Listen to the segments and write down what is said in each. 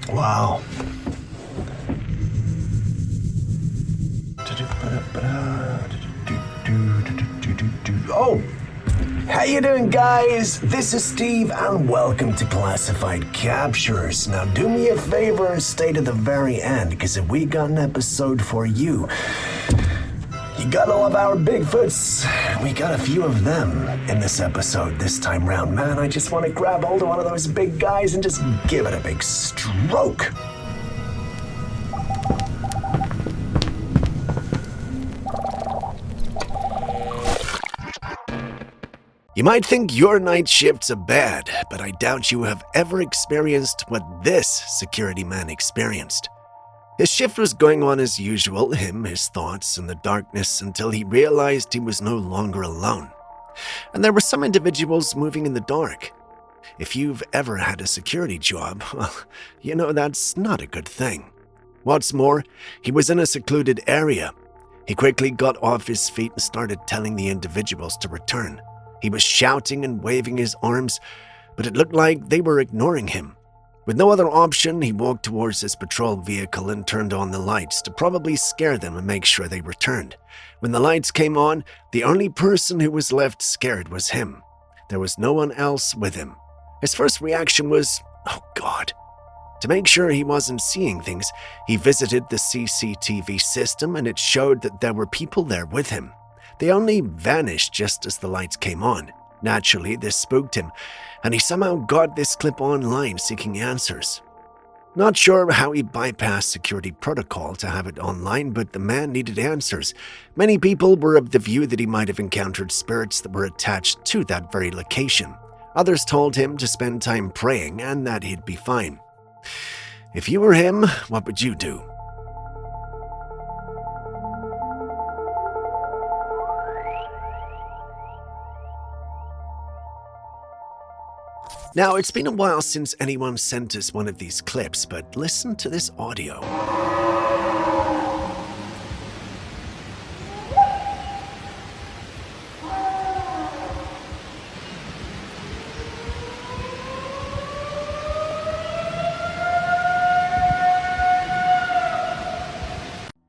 Wow. Oh! How you doing, guys? This is Steve, and welcome to Classified Captures. Now, do me a favor and stay to the very end, because if we got an episode for you, you gotta love our Bigfoots. We got a few of them in this episode this time round. Man, I just want to grab hold of one of those big guys and just give it a big stroke. You might think your night shifts are bad, but I doubt you have ever experienced what this security man experienced. His shift was going on as usual, him, his thoughts, in the darkness, until he realized he was no longer alone. And there were some individuals moving in the dark. If you've ever had a security job, well, you know that's not a good thing. What's more, he was in a secluded area. He quickly got off his feet and started telling the individuals to return. He was shouting and waving his arms, but it looked like they were ignoring him. With no other option, he walked towards his patrol vehicle and turned on the lights to probably scare them and make sure they returned. When the lights came on, the only person who was left scared was him. There was no one else with him. His first reaction was, "Oh God." To make sure he wasn't seeing things, he visited the CCTV system and it showed that there were people there with him. They only vanished just as the lights came on. Naturally, this spooked him, and he somehow got this clip online seeking answers. Not sure how he bypassed security protocol to have it online, but the man needed answers. Many people were of the view that he might have encountered spirits that were attached to that very location. Others told him to spend time praying and that he'd be fine. If you were him, what would you do? Now, it's been a while since anyone sent us one of these clips, but listen to this audio.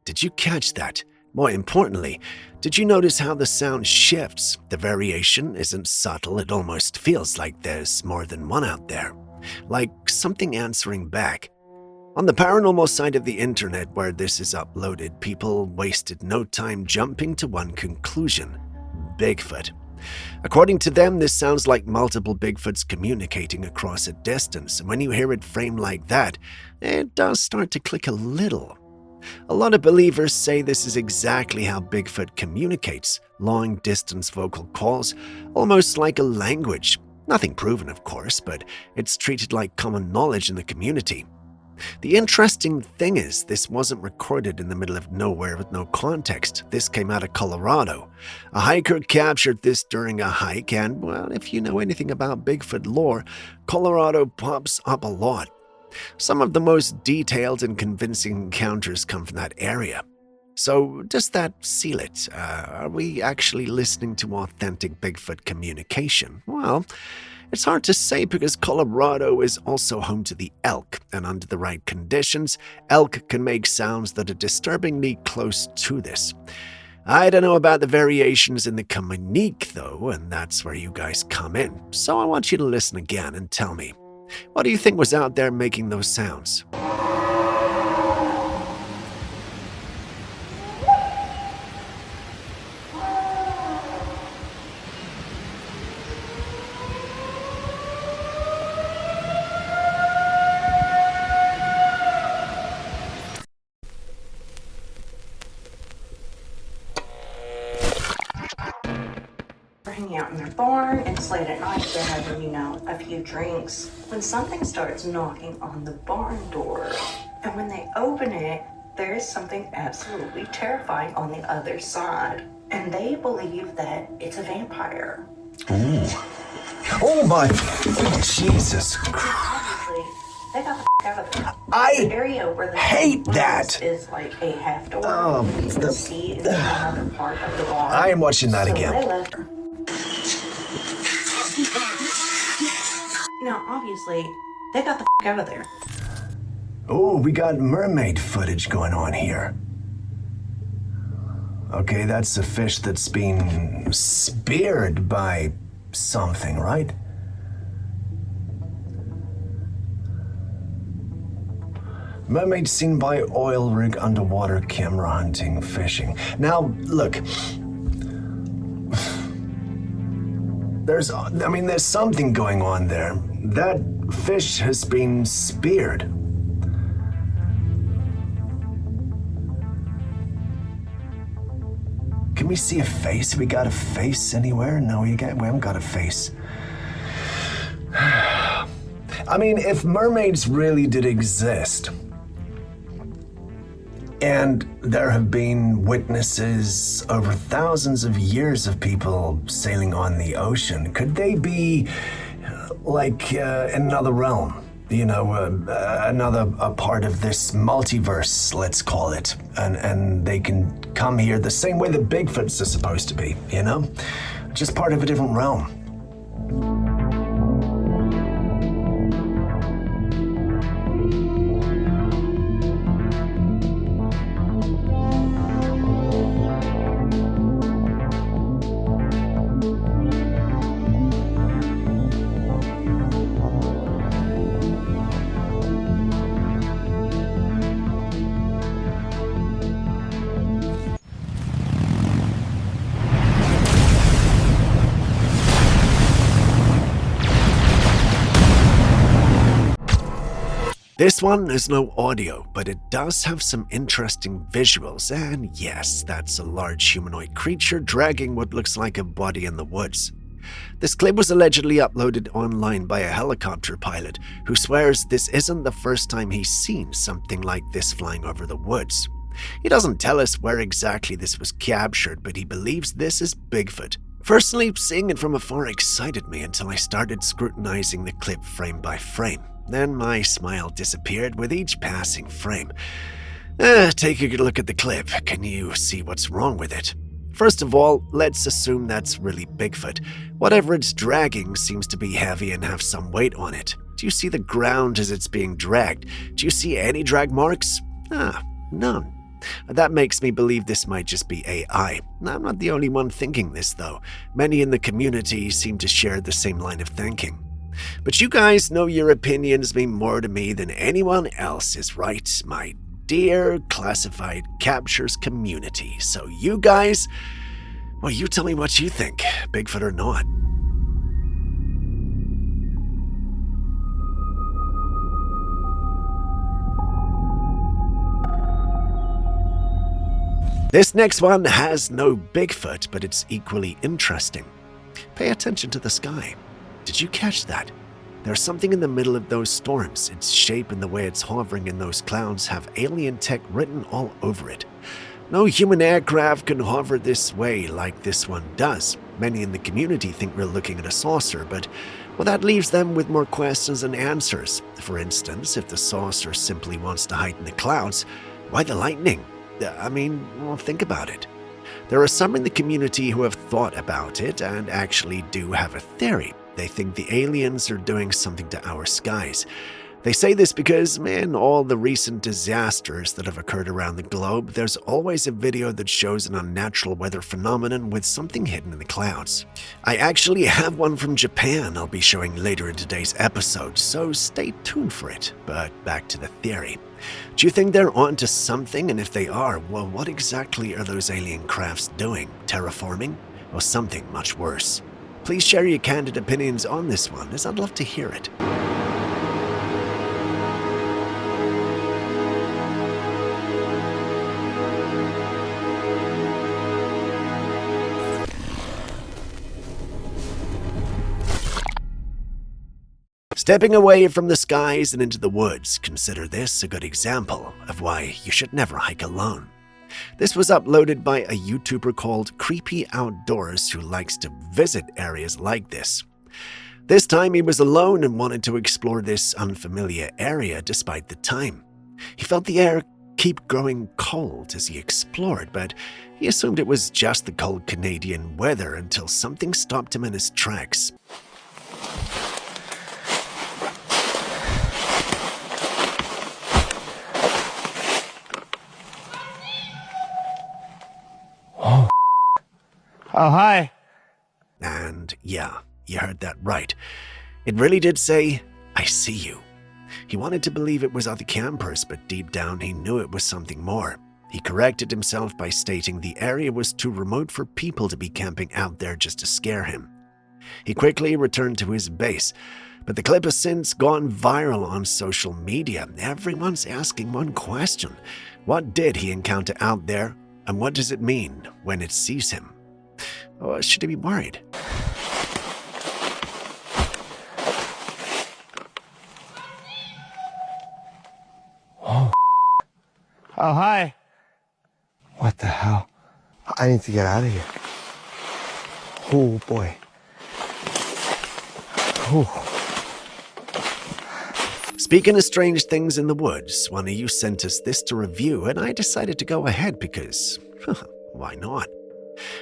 Did you catch that? More importantly, did you notice how the sound shifts? The variation isn't subtle, it almost feels like there's more than one out there. Like something answering back. On the paranormal side of the internet where this is uploaded, people wasted no time jumping to one conclusion: Bigfoot. According to them, this sounds like multiple Bigfoots communicating across a distance, and when you hear it framed like that, it does start to click a little. A lot of believers say this is exactly how Bigfoot communicates, long-distance vocal calls, almost like a language. Nothing proven, of course, but it's treated like common knowledge in the community. The interesting thing is, this wasn't recorded in the middle of nowhere with no context. This came out of Colorado. A hiker captured this during a hike, and, well, if you know anything about Bigfoot lore, Colorado pops up a lot. Some of the most detailed and convincing encounters come from that area. So, does that seal it? Are we actually listening to authentic Bigfoot communication? Well, it's hard to say because Colorado is also home to the elk, and under the right conditions, elk can make sounds that are disturbingly close to this. I don't know about the variations in the communique, though, and that's where you guys come in. So I want you to listen again and tell me, what do you think was out there making those sounds? Hanging out in their barn. It's late at night. They're having, a few drinks. When something starts knocking on the barn door, and when they open it, there is something absolutely terrifying on the other side. And they believe that it's a vampire. Ooh. Oh my, Jesus. Obviously, they got the out of there. I The area where the hate was that. is like a half door. You the- can see into another part of the barn. I am watching that So again. they left. obviously, they got the out of there. Oh, we got mermaid footage going on here. Okay, that's a fish that's been speared by something, right? Mermaid seen by oil rig underwater camera hunting, fishing. Now, look. There's something going on there. That fish has been speared. Can we see a face? We got a face anywhere? No, we haven't got a face. I mean, if mermaids really did exist, and there have been witnesses over thousands of years of people sailing on the ocean, could they be like in another realm? You know, another part of this multiverse, let's call it. And they can come here the same way that Bigfoots are supposed to be, you know? Just part of a different realm. This one has no audio, but it does have some interesting visuals, and yes, that's a large humanoid creature dragging what looks like a body in the woods. This clip was allegedly uploaded online by a helicopter pilot who swears this isn't the first time he's seen something like this flying over the woods. He doesn't tell us where exactly this was captured, but he believes this is Bigfoot. Personally, seeing it from afar excited me until I started scrutinizing the clip frame by frame. Then my smile disappeared with each passing frame. Take a good look at the clip. Can you see what's wrong with it? First of all, let's assume that's really Bigfoot. Whatever it's dragging seems to be heavy and have some weight on it. Do you see the ground as it's being dragged? Do you see any drag marks? None. That makes me believe this might just be AI. I'm not the only one thinking this, though. Many in the community seem to share the same line of thinking. But you guys know your opinions mean more to me than anyone else's, right? My dear classified captures community. So you guys, well, you tell me what you think, Bigfoot or not. This next one has no Bigfoot, but it's equally interesting. Pay attention to the sky. Did you catch that? There's something in the middle of those storms. Its shape and the way it's hovering in those clouds have alien tech written all over it. No human aircraft can hover this way like this one does. Many in the community think we're looking at a saucer, but well, that leaves them with more questions than answers. For instance, if the saucer simply wants to hide in the clouds, why the lightning? Think about it. There are some in the community who have thought about it and actually do have a theory. They think the aliens are doing something to our skies. They say this because, in all the recent disasters that have occurred around the globe, there's always a video that shows an unnatural weather phenomenon with something hidden in the clouds. I actually have one from Japan I'll be showing later in today's episode, so stay tuned for it. But back to the theory. Do you think they're onto something? And if they are, well, what exactly are those alien crafts doing? Terraforming? Or something much worse? Please share your candid opinions on this one, as I'd love to hear it. Stepping away from the skies and into the woods, consider this a good example of why you should never hike alone. This was uploaded by a YouTuber called Creepy Outdoors who likes to visit areas like this. This time he was alone and wanted to explore this unfamiliar area despite the time. He felt the air keep growing cold as he explored, but he assumed it was just the cold Canadian weather until something stopped him in his tracks. Oh, hi. And yeah, you heard that right. It really did say, "I see you." He wanted to believe it was other campers, but deep down he knew it was something more. He corrected himself by stating the area was too remote for people to be camping out there just to scare him. He quickly returned to his base, but the clip has since gone viral on social media. Everyone's asking one question: what did he encounter out there, and what does it mean when it sees him? Or should he be worried? Oh, hi. What the hell? I need to get out of here. Oh, boy. Oh. Speaking of strange things in the woods, one of you sent us this to review, and I decided to go ahead because, why not?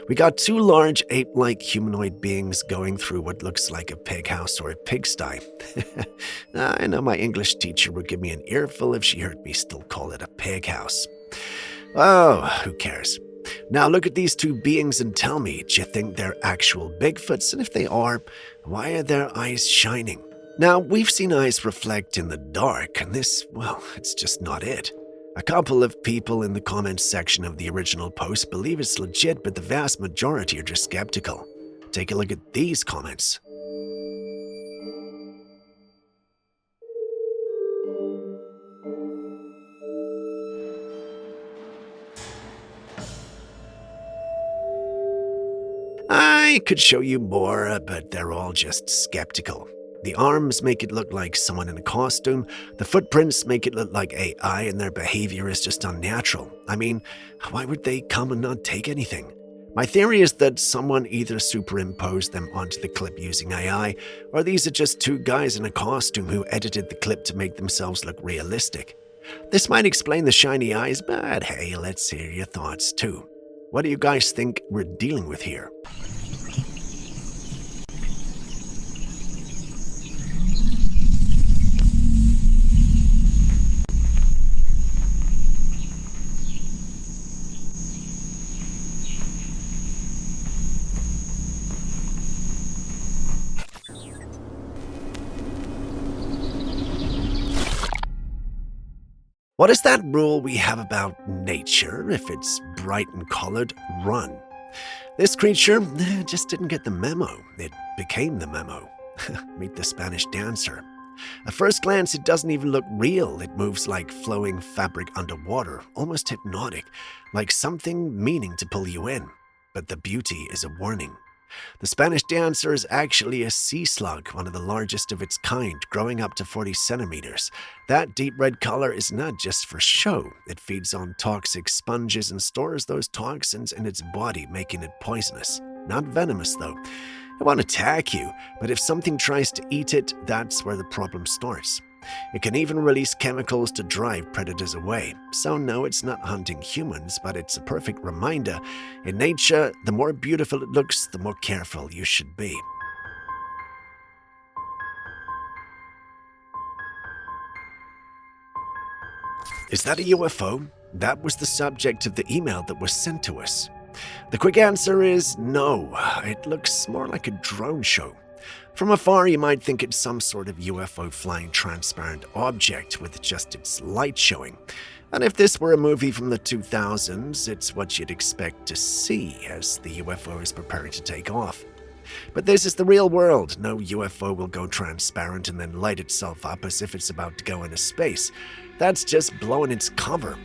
We got two large ape-like humanoid beings going through what looks like a pig house or a pigsty. I know my English teacher would give me an earful if she heard me still call it a pig house. Oh, who cares? Now look at these two beings and tell me, do you think they're actual Bigfoots? And if they are, why are their eyes shining? Now, we've seen eyes reflect in the dark, and this, well, it's just not it. A couple of people in the comments section of the original post believe it's legit, but the vast majority are just skeptical. Take a look at these comments. I could show you more, but they're all just skeptical. The arms make it look like someone in a costume, the footprints make it look like AI, and their behavior is just unnatural. I mean, why would they come and not take anything? My theory is that someone either superimposed them onto the clip using AI, or these are just two guys in a costume who edited the clip to make themselves look realistic. This might explain the shiny eyes, but hey, let's hear your thoughts too. What do you guys think we're dealing with here? What is that rule we have about nature? If it's bright and colored, run. This creature just didn't get the memo. It became the memo. Meet the Spanish dancer. At first glance, it doesn't even look real. It moves like flowing fabric underwater, almost hypnotic, like something meaning to pull you in. But the beauty is a warning. The Spanish dancer is actually a sea slug, one of the largest of its kind, growing up to 40 centimeters. That deep red color is not just for show. It feeds on toxic sponges and stores those toxins in its body, making it poisonous. Not venomous, though. It won't attack you, but if something tries to eat it, that's where the problem starts. It can even release chemicals to drive predators away. So no, it's not hunting humans, but it's a perfect reminder. In nature, the more beautiful it looks, the more careful you should be. Is that a UFO? That was the subject of the email that was sent to us. The quick answer is no. It looks more like a drone show. From afar, you might think it's some sort of UFO flying transparent object with just its light showing. And if this were a movie from the 2000s, it's what you'd expect to see as the UFO is preparing to take off. But this is the real world. No UFO will go transparent and then light itself up as if it's about to go into space. That's just blowing its cover.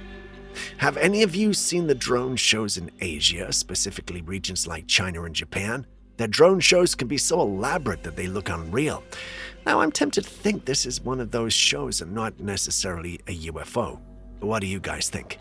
Have any of you seen the drone shows in Asia, specifically regions like China and Japan? Their drone shows can be so elaborate that they look unreal. Now, I'm tempted to think this is one of those shows and not necessarily a UFO. What do you guys think?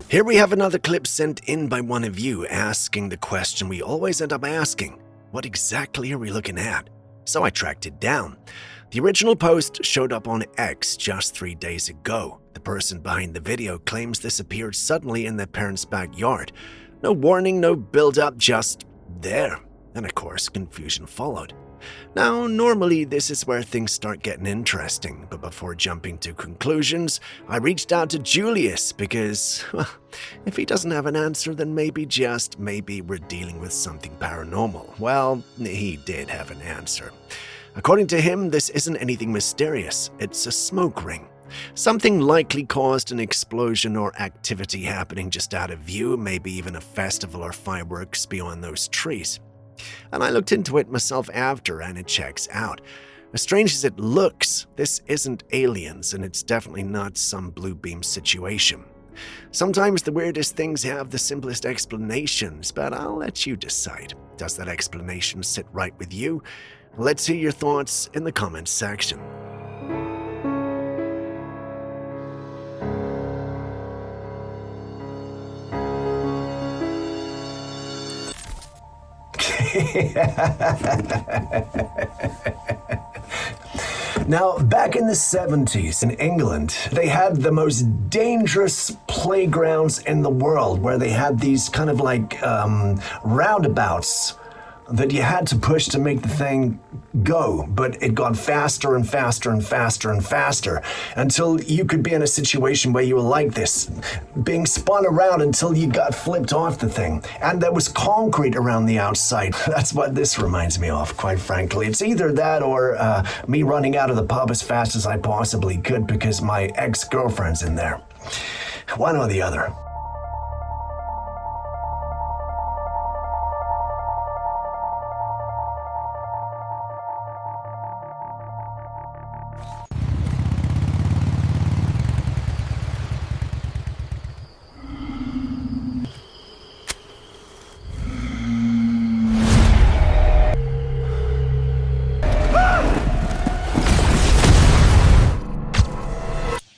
Here we have another clip sent in by one of you asking the question we always end up asking. What exactly are we looking at? So I tracked it down. The original post showed up on X just 3 days ago. The person behind the video claims this appeared suddenly in their parents' backyard. No warning, no build-up, just there. And of course, confusion followed. Now, normally this is where things start getting interesting, but before jumping to conclusions, I reached out to Julius because, well, if he doesn't have an answer, then maybe, just maybe, we're dealing with something paranormal. Well, he did have an answer. According to him, this isn't anything mysterious, it's a smoke ring. Something likely caused an explosion or activity happening just out of view, maybe even a festival or fireworks beyond those trees. And I looked into it myself after, and it checks out. As strange as it looks, this isn't aliens, and it's definitely not some blue beam situation. Sometimes the weirdest things have the simplest explanations, but I'll let you decide. Does that explanation sit right with you? Let's hear your thoughts in the comments section. Now, back in the 70s in England, they had the most dangerous playgrounds in the world, where they had these kind of like roundabouts that you had to push to make the thing go, but it got faster and faster and faster and faster until you could be in a situation where you were like this, being spun around until you got flipped off the thing. And there was concrete around the outside. That's what this reminds me of, quite frankly. It's either that or me running out of the pub as fast as I possibly could because my ex-girlfriend's in there. One or the other.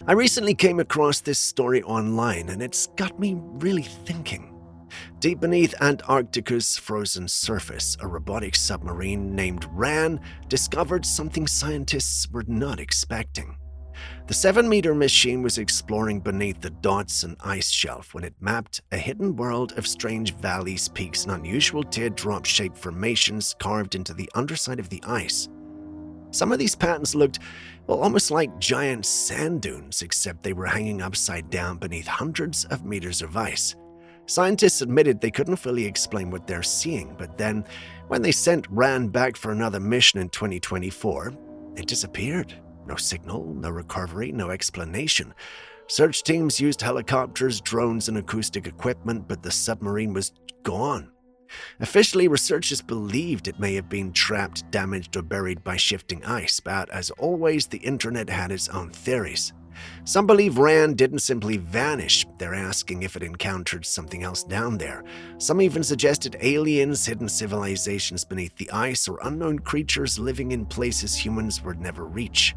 I recently came across this story online, and it's got me really thinking. Deep beneath Antarctica's frozen surface, a robotic submarine named RAN discovered something scientists were not expecting. The 7-meter machine was exploring beneath the Dotson ice shelf when it mapped a hidden world of strange valleys, peaks, and unusual teardrop-shaped formations carved into the underside of the ice. Some of these patterns looked, well, almost like giant sand dunes, except they were hanging upside down beneath hundreds of meters of ice. Scientists admitted they couldn't fully explain what they're seeing, but then, when they sent RAN back for another mission in 2024, it disappeared. No signal, no recovery, no explanation. Search teams used helicopters, drones, and acoustic equipment, but the submarine was gone. Officially, researchers believed it may have been trapped, damaged, or buried by shifting ice, but as always, the internet had its own theories. Some believe RAN didn't simply vanish. They're asking if it encountered something else down there. Some even suggested aliens, hidden civilizations beneath the ice, or unknown creatures living in places humans would never reach.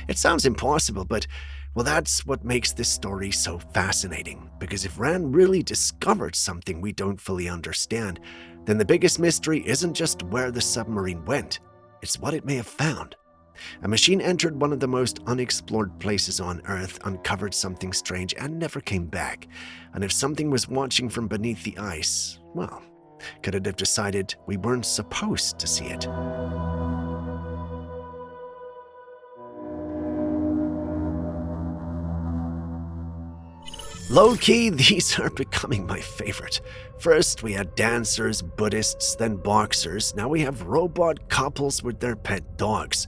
It sounds impossible, but well, that's what makes this story so fascinating, because if RAN really discovered something we don't fully understand, then the biggest mystery isn't just where the submarine went, it's what it may have found. A machine entered one of the most unexplored places on Earth, uncovered something strange, and never came back. And if something was watching from beneath the ice, well, could it have decided we weren't supposed to see it? Low-key, these are becoming my favorite. First, we had dancers, Buddhists, then boxers. Now we have robot couples with their pet dogs.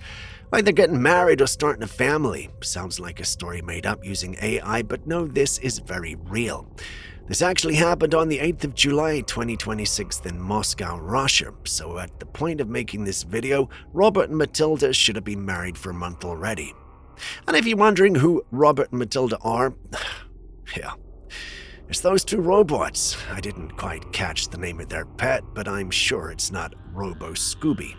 Like they're getting married or starting a family. Sounds like a story made up using AI, but no, this is very real. This actually happened on the 8th of July, 2026 in Moscow, Russia. So at the point of making this video, Robert and Matilda should have been married for a month already. And if you're wondering who Robert and Matilda are, yeah, it's those two robots. I didn't quite catch the name of their pet, but I'm sure it's not Robo Scooby.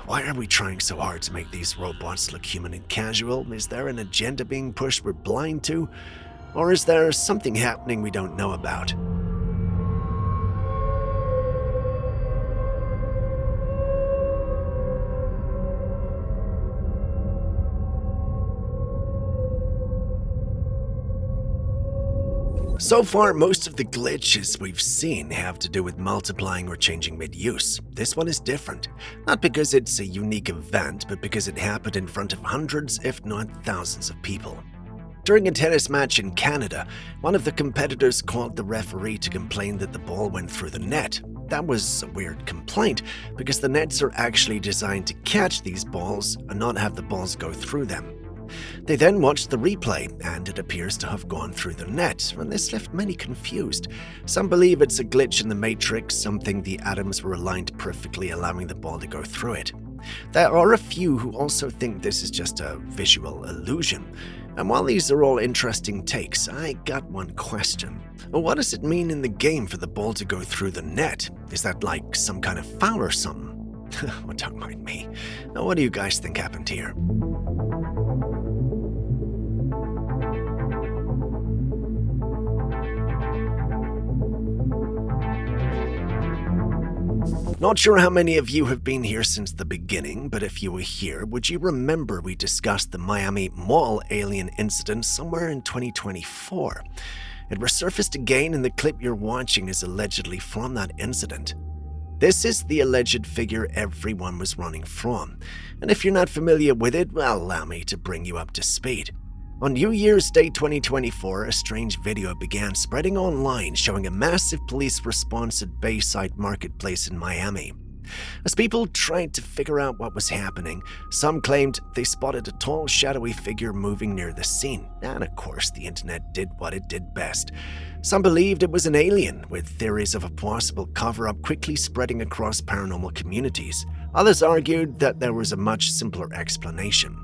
Why are we trying so hard to make these robots look human and casual? Is there an agenda being pushed we're blind to? Or is there something happening we don't know about? So far, most of the glitches we've seen have to do with multiplying or changing mid-use. This one is different, not because it's a unique event, but because it happened in front of hundreds, if not thousands of people. During a tennis match in Canada, one of the competitors called the referee to complain that the ball went through the net. That was a weird complaint, because the nets are actually designed to catch these balls and not have the balls go through them. They then watched the replay, and it appears to have gone through the net, and this left many confused. Some believe it's a glitch in the matrix, something the atoms were aligned perfectly, allowing the ball to go through it. There are a few who also think this is just a visual illusion. And while these are all interesting takes, I got one question. What does it mean in the game for the ball to go through the net? Is that like some kind of foul or something? Well, don't mind me. Now, what do you guys think happened here? Not sure how many of you have been here since the beginning, but if you were here, would you remember we discussed the Miami Mall alien incident somewhere in 2024? It resurfaced again, and the clip you're watching is allegedly from that incident. This is the alleged figure everyone was running from, and if you're not familiar with it, well, allow me to bring you up to speed. On New Year's Day 2024, a strange video began spreading online showing a massive police response at Bayside Marketplace in Miami. As people tried to figure out what was happening, some claimed they spotted a tall, shadowy figure moving near the scene, and of course the internet did what it did best. Some believed it was an alien, with theories of a possible cover-up quickly spreading across paranormal communities. Others argued that there was a much simpler explanation.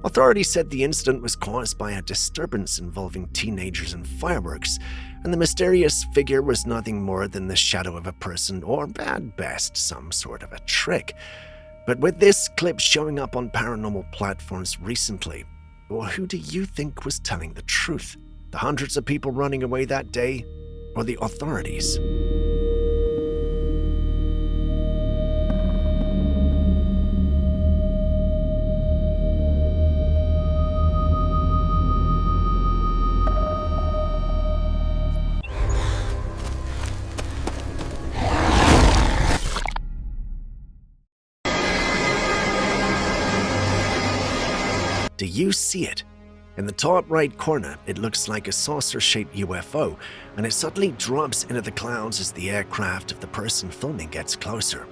Authorities said the incident was caused by a disturbance involving teenagers and fireworks, and the mysterious figure was nothing more than the shadow of a person, or at best, some sort of a trick. But with this clip showing up on paranormal platforms recently, well, who do you think was telling the truth? The hundreds of people running away that day, or the authorities? Do you see it? In the top right corner, it looks like a saucer-shaped UFO, and it suddenly drops into the clouds as the aircraft of the person filming gets closer.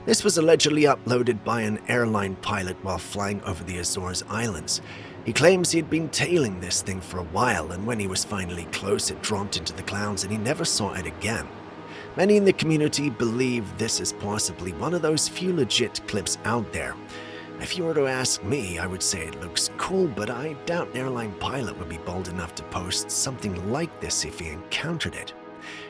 This was allegedly uploaded by an airline pilot while flying over the Azores Islands. He claims he'd been tailing this thing for a while, and when he was finally close, it dropped into the clouds and he never saw it again. Many in the community believe this is possibly one of those few legit clips out there. If you were to ask me, I would say it looks cool, but I doubt an airline pilot would be bold enough to post something like this if he encountered it.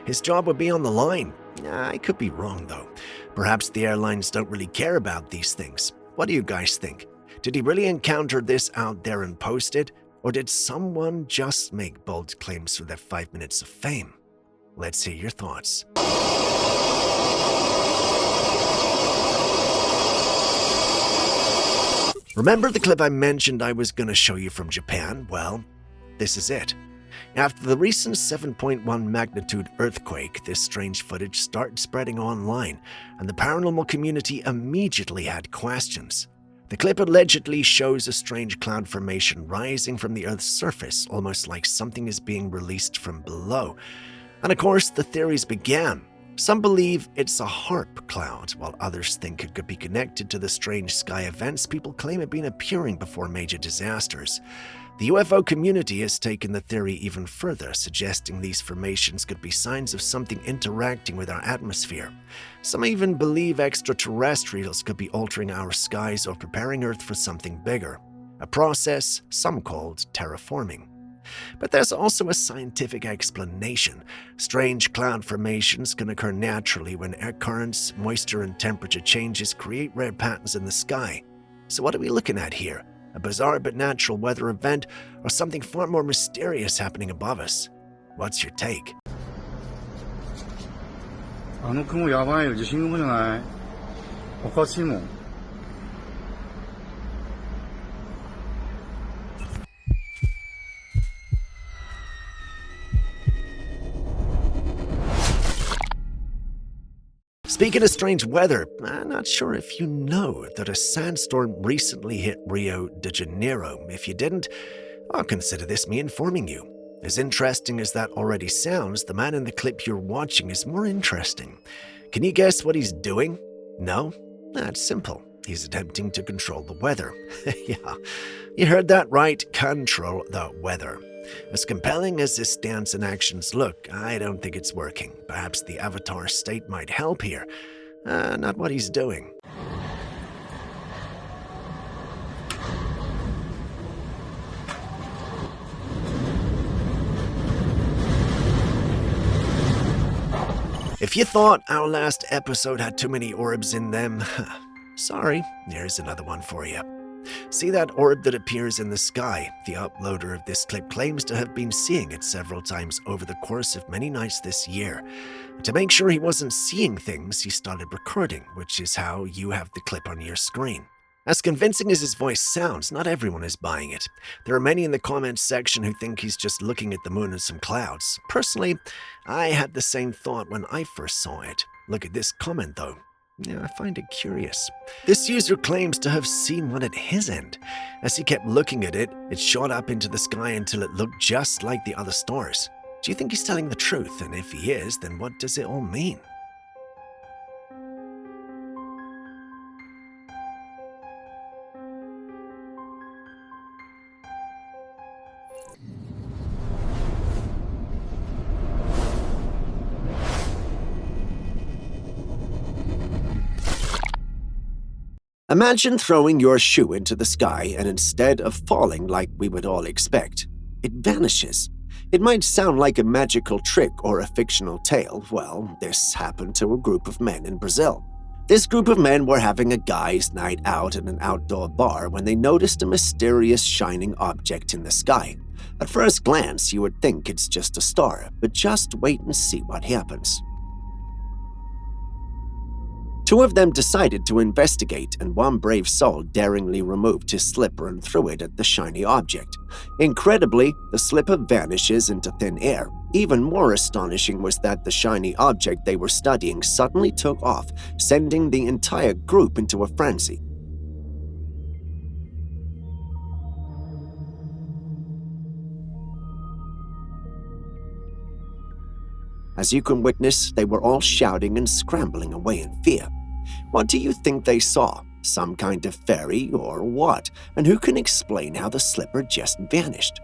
His job would be on the line. I could be wrong, though. Perhaps the airlines don't really care about these things. What do you guys think? Did he really encounter this out there and post it? Or did someone just make bold claims for their 5 minutes of fame? Let's hear your thoughts. Remember the clip I mentioned I was going to show you from Japan? Well, this is it. After the recent 7.1 magnitude earthquake, this strange footage started spreading online, and the paranormal community immediately had questions. The clip allegedly shows a strange cloud formation rising from the Earth's surface, almost like something is being released from below. And of course, the theories began. Some believe it's a HAARP cloud, while others think it could be connected to the strange sky events people claim have been appearing before major disasters. The UFO community has taken the theory even further, suggesting these formations could be signs of something interacting with our atmosphere. Some even believe extraterrestrials could be altering our skies or preparing Earth for something bigger, a process some called terraforming. But there's also a scientific explanation. Strange cloud formations can occur naturally when air currents, moisture, and temperature changes create rare patterns in the sky. So what are we looking at here? A bizarre but natural weather event, or something far more mysterious happening above us? What's your take? の雲やばいよ、地震雲じゃない？おかしいもん。Speaking of strange weather, I'm not sure if you know that a sandstorm recently hit Rio de Janeiro. If you didn't, I'll consider this me informing you. As interesting as that already sounds, the man in the clip you're watching is more interesting. Can you guess what he's doing? No? That's simple. He's attempting to control the weather. Yeah, you heard that right. Control the weather. As compelling as this stance and actions look, I don't think it's working. Perhaps the avatar state might help here. Not what he's doing. If you thought our last episode had too many orbs in them, sorry, here's another one for you. See that orb that appears in the sky? The uploader of this clip claims to have been seeing it several times over the course of many nights this year. To make sure he wasn't seeing things, he started recording, which is how you have the clip on your screen. As convincing as his voice sounds, not everyone is buying it. There are many in the comments section who think he's just looking at the moon and some clouds. Personally, I had the same thought when I first saw it. Look at this comment though. Yeah, I find it curious. This user claims to have seen one at his end. As he kept looking at it, it shot up into the sky until it looked just like the other stars. Do you think he's telling the truth? And if he is, then what does it all mean? Imagine throwing your shoe into the sky and instead of falling like we would all expect, it vanishes. It might sound like a magical trick or a fictional tale. Well, this happened to a group of men in Brazil. This group of men were having a guys' night out in an outdoor bar when they noticed a mysterious shining object in the sky. At first glance, you would think it's just a star, but just wait and see what happens. Two of them decided to investigate, and one brave soul daringly removed his slipper and threw it at the shiny object. Incredibly, the slipper vanishes into thin air. Even more astonishing was that the shiny object they were studying suddenly took off, sending the entire group into a frenzy. As you can witness, they were all shouting and scrambling away in fear. What do you think they saw? Some kind of fairy or what? And who can explain how the slipper just vanished?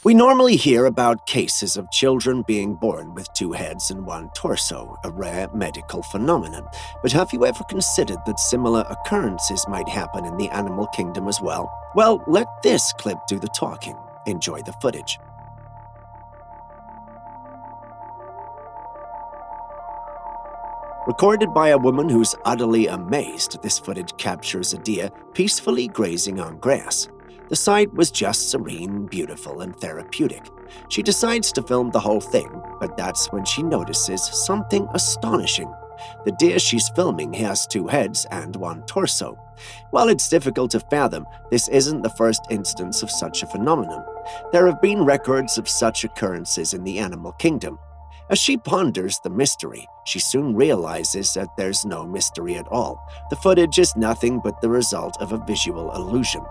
We normally hear about cases of children being born with two heads and one torso, a rare medical phenomenon. But have you ever considered that similar occurrences might happen in the animal kingdom as well? Well, let this clip do the talking. Enjoy the footage. Recorded by a woman who's utterly amazed, this footage captures a deer peacefully grazing on grass. The sight was just serene, beautiful, and therapeutic. She decides to film the whole thing, but that's when she notices something astonishing. The deer she's filming has two heads and one torso. While it's difficult to fathom, this isn't the first instance of such a phenomenon. There have been records of such occurrences in the animal kingdom. As she ponders the mystery, she soon realizes that there's no mystery at all. The footage is nothing but the result of a visual illusion.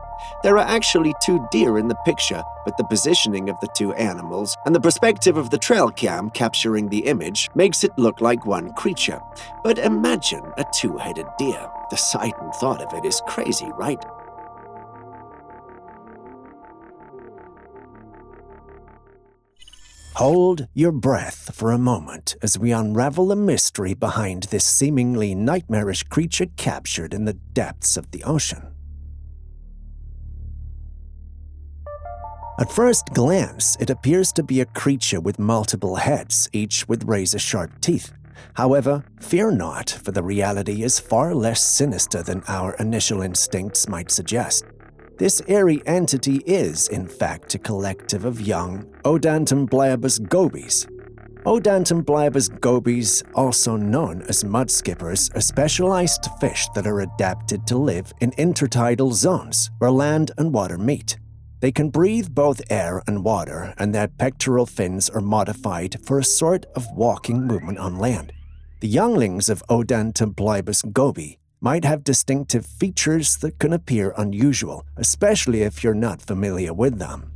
There are actually two deer in the picture, but the positioning of the two animals and the perspective of the Trailcam capturing the image makes it look like one creature. But imagine a two-headed deer. The sight and thought of it is crazy, right? Hold your breath for a moment as we unravel the mystery behind this seemingly nightmarish creature captured in the depths of the ocean. At first glance, it appears to be a creature with multiple heads, each with razor-sharp teeth. However, fear not, for the reality is far less sinister than our initial instincts might suggest. This eerie entity is, in fact, a collective of young Odontoblabus gobies. Odontoblabus gobies, also known as mudskippers, are specialized fish that are adapted to live in intertidal zones where land and water meet. They can breathe both air and water, and their pectoral fins are modified for a sort of walking movement on land. The younglings of Odontoplibus gobi might have distinctive features that can appear unusual, especially if you're not familiar with them.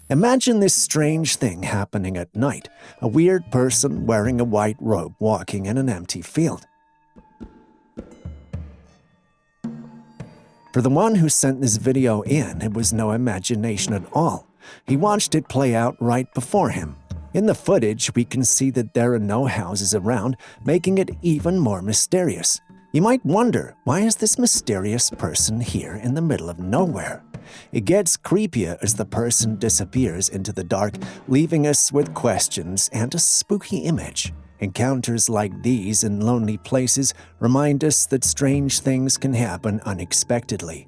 Imagine this strange thing happening at night, a weird person wearing a white robe walking in an empty field. For the one who sent this video in, it was no imagination at all. He watched it play out right before him. In the footage, we can see that there are no houses around, making it even more mysterious. You might wonder, why is this mysterious person here in the middle of nowhere? It gets creepier as the person disappears into the dark, leaving us with questions and a spooky image. Encounters like these in lonely places remind us that strange things can happen unexpectedly.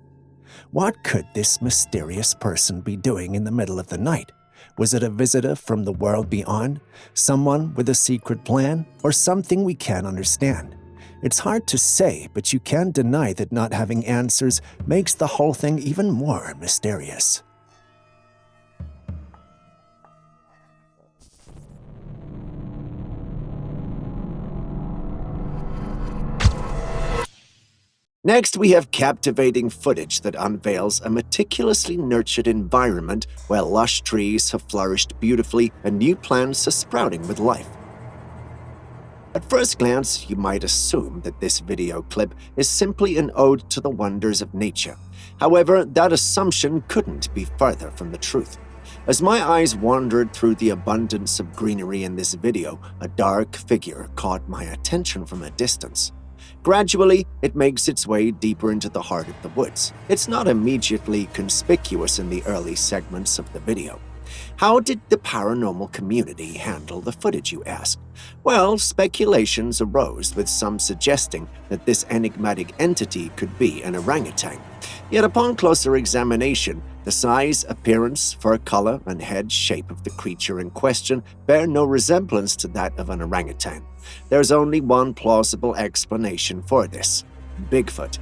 What could this mysterious person be doing in the middle of the night? Was it a visitor from the world beyond? Someone with a secret plan? Or something we can't understand? It's hard to say, but you can't deny that not having answers makes the whole thing even more mysterious. Next, we have captivating footage that unveils a meticulously nurtured environment where lush trees have flourished beautifully and new plants are sprouting with life. At first glance, you might assume that this video clip is simply an ode to the wonders of nature. However, that assumption couldn't be further from the truth. As my eyes wandered through the abundance of greenery in this video, a dark figure caught my attention from a distance. Gradually, it makes its way deeper into the heart of the woods. It's not immediately conspicuous in the early segments of the video. How did the paranormal community handle the footage, you ask? Well, speculations arose, with some suggesting that this enigmatic entity could be an orangutan. Yet upon closer examination, the size, appearance, fur color, and head shape of the creature in question bear no resemblance to that of an orangutan. There's only one plausible explanation for this: Bigfoot.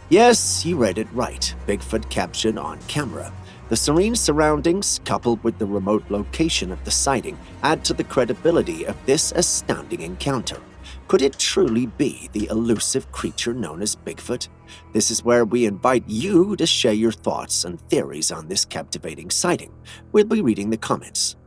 Yes, you read it right. Bigfoot captured on camera. The serene surroundings, coupled with the remote location of the sighting, add to the credibility of this astounding encounter. Could it truly be the elusive creature known as Bigfoot? This is where we invite you to share your thoughts and theories on this captivating sighting. We'll be reading the comments.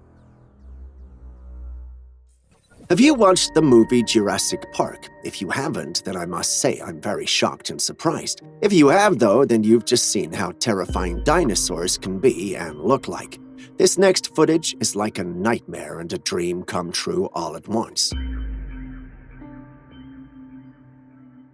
Have you watched the movie Jurassic Park? If you haven't, then I must say I'm very shocked and surprised. If you have, though, then you've just seen how terrifying dinosaurs can be and look like. This next footage is like a nightmare and a dream come true all at once.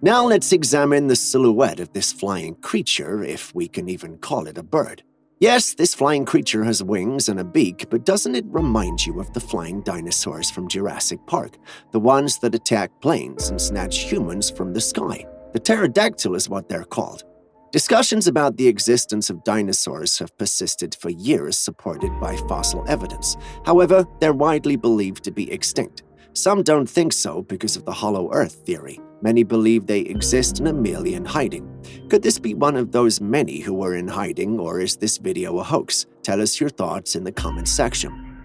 Now let's examine the silhouette of this flying creature, if we can even call it a bird. Yes, this flying creature has wings and a beak, but doesn't it remind you of the flying dinosaurs from Jurassic Park, the ones that attack planes and snatch humans from the sky? The pterodactyl is what they're called. Discussions about the existence of dinosaurs have persisted for years, supported by fossil evidence. However, they're widely believed to be extinct. Some don't think so because of the hollow earth theory. Many believe they exist and are merely in hiding. Could this be one of those many who are in hiding, or is this video a hoax? Tell us your thoughts in the comments section.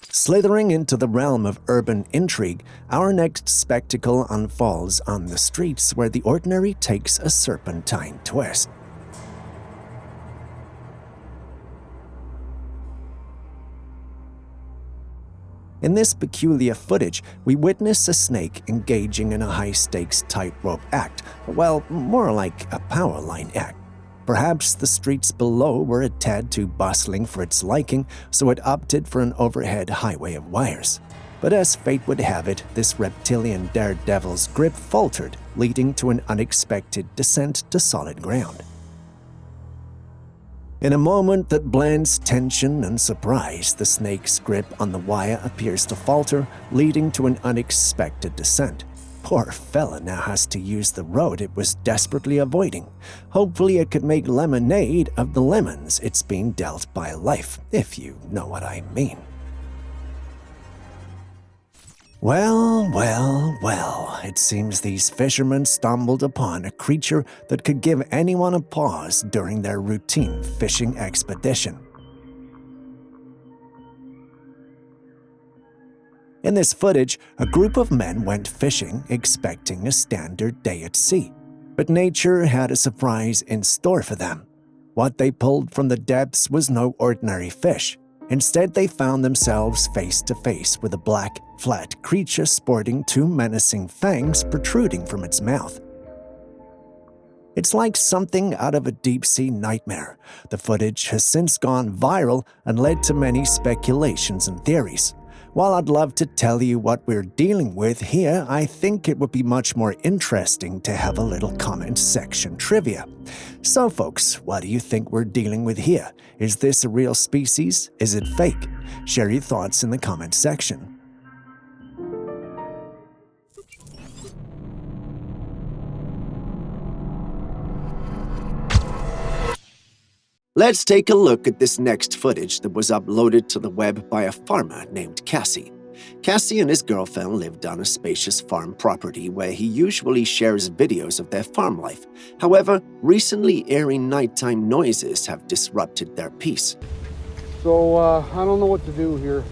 Slithering into the realm of urban intrigue, our next spectacle unfolds on the streets where the ordinary takes a serpentine twist. In this peculiar footage, we witness a snake engaging in a high-stakes tightrope act, well, more like a power line act. Perhaps the streets below were a tad too bustling for its liking, so it opted for an overhead highway of wires. But as fate would have it, this reptilian daredevil's grip faltered, leading to an unexpected descent to solid ground. In a moment that blends tension and surprise, the snake's grip on the wire appears to falter, leading to an unexpected descent. Poor fella now has to use the road it was desperately avoiding. Hopefully it could make lemonade of the lemons it's being dealt by life, if you know what I mean. Well, it seems these fishermen stumbled upon a creature that could give anyone a pause during their routine fishing expedition. In this footage, a group of men went fishing expecting a standard day at sea. But nature had a surprise in store for them. What they pulled from the depths was no ordinary fish. Instead, they found themselves face to face with a black, flat creature sporting two menacing fangs protruding from its mouth. It's like something out of a deep-sea nightmare. The footage has since gone viral and led to many speculations and theories. While I'd love to tell you what we're dealing with here, I think it would be much more interesting to have a little comment section trivia. So folks, what do you think we're dealing with here? Is this a real species? Is it fake? Share your thoughts in the comment section. Let's take a look at this next footage that was uploaded to the web by a farmer named Cassie. Cassie and his girlfriend lived on a spacious farm property where he usually shares videos of their farm life. However, recently eerie nighttime noises have disrupted their peace. So, I don't know what to do here.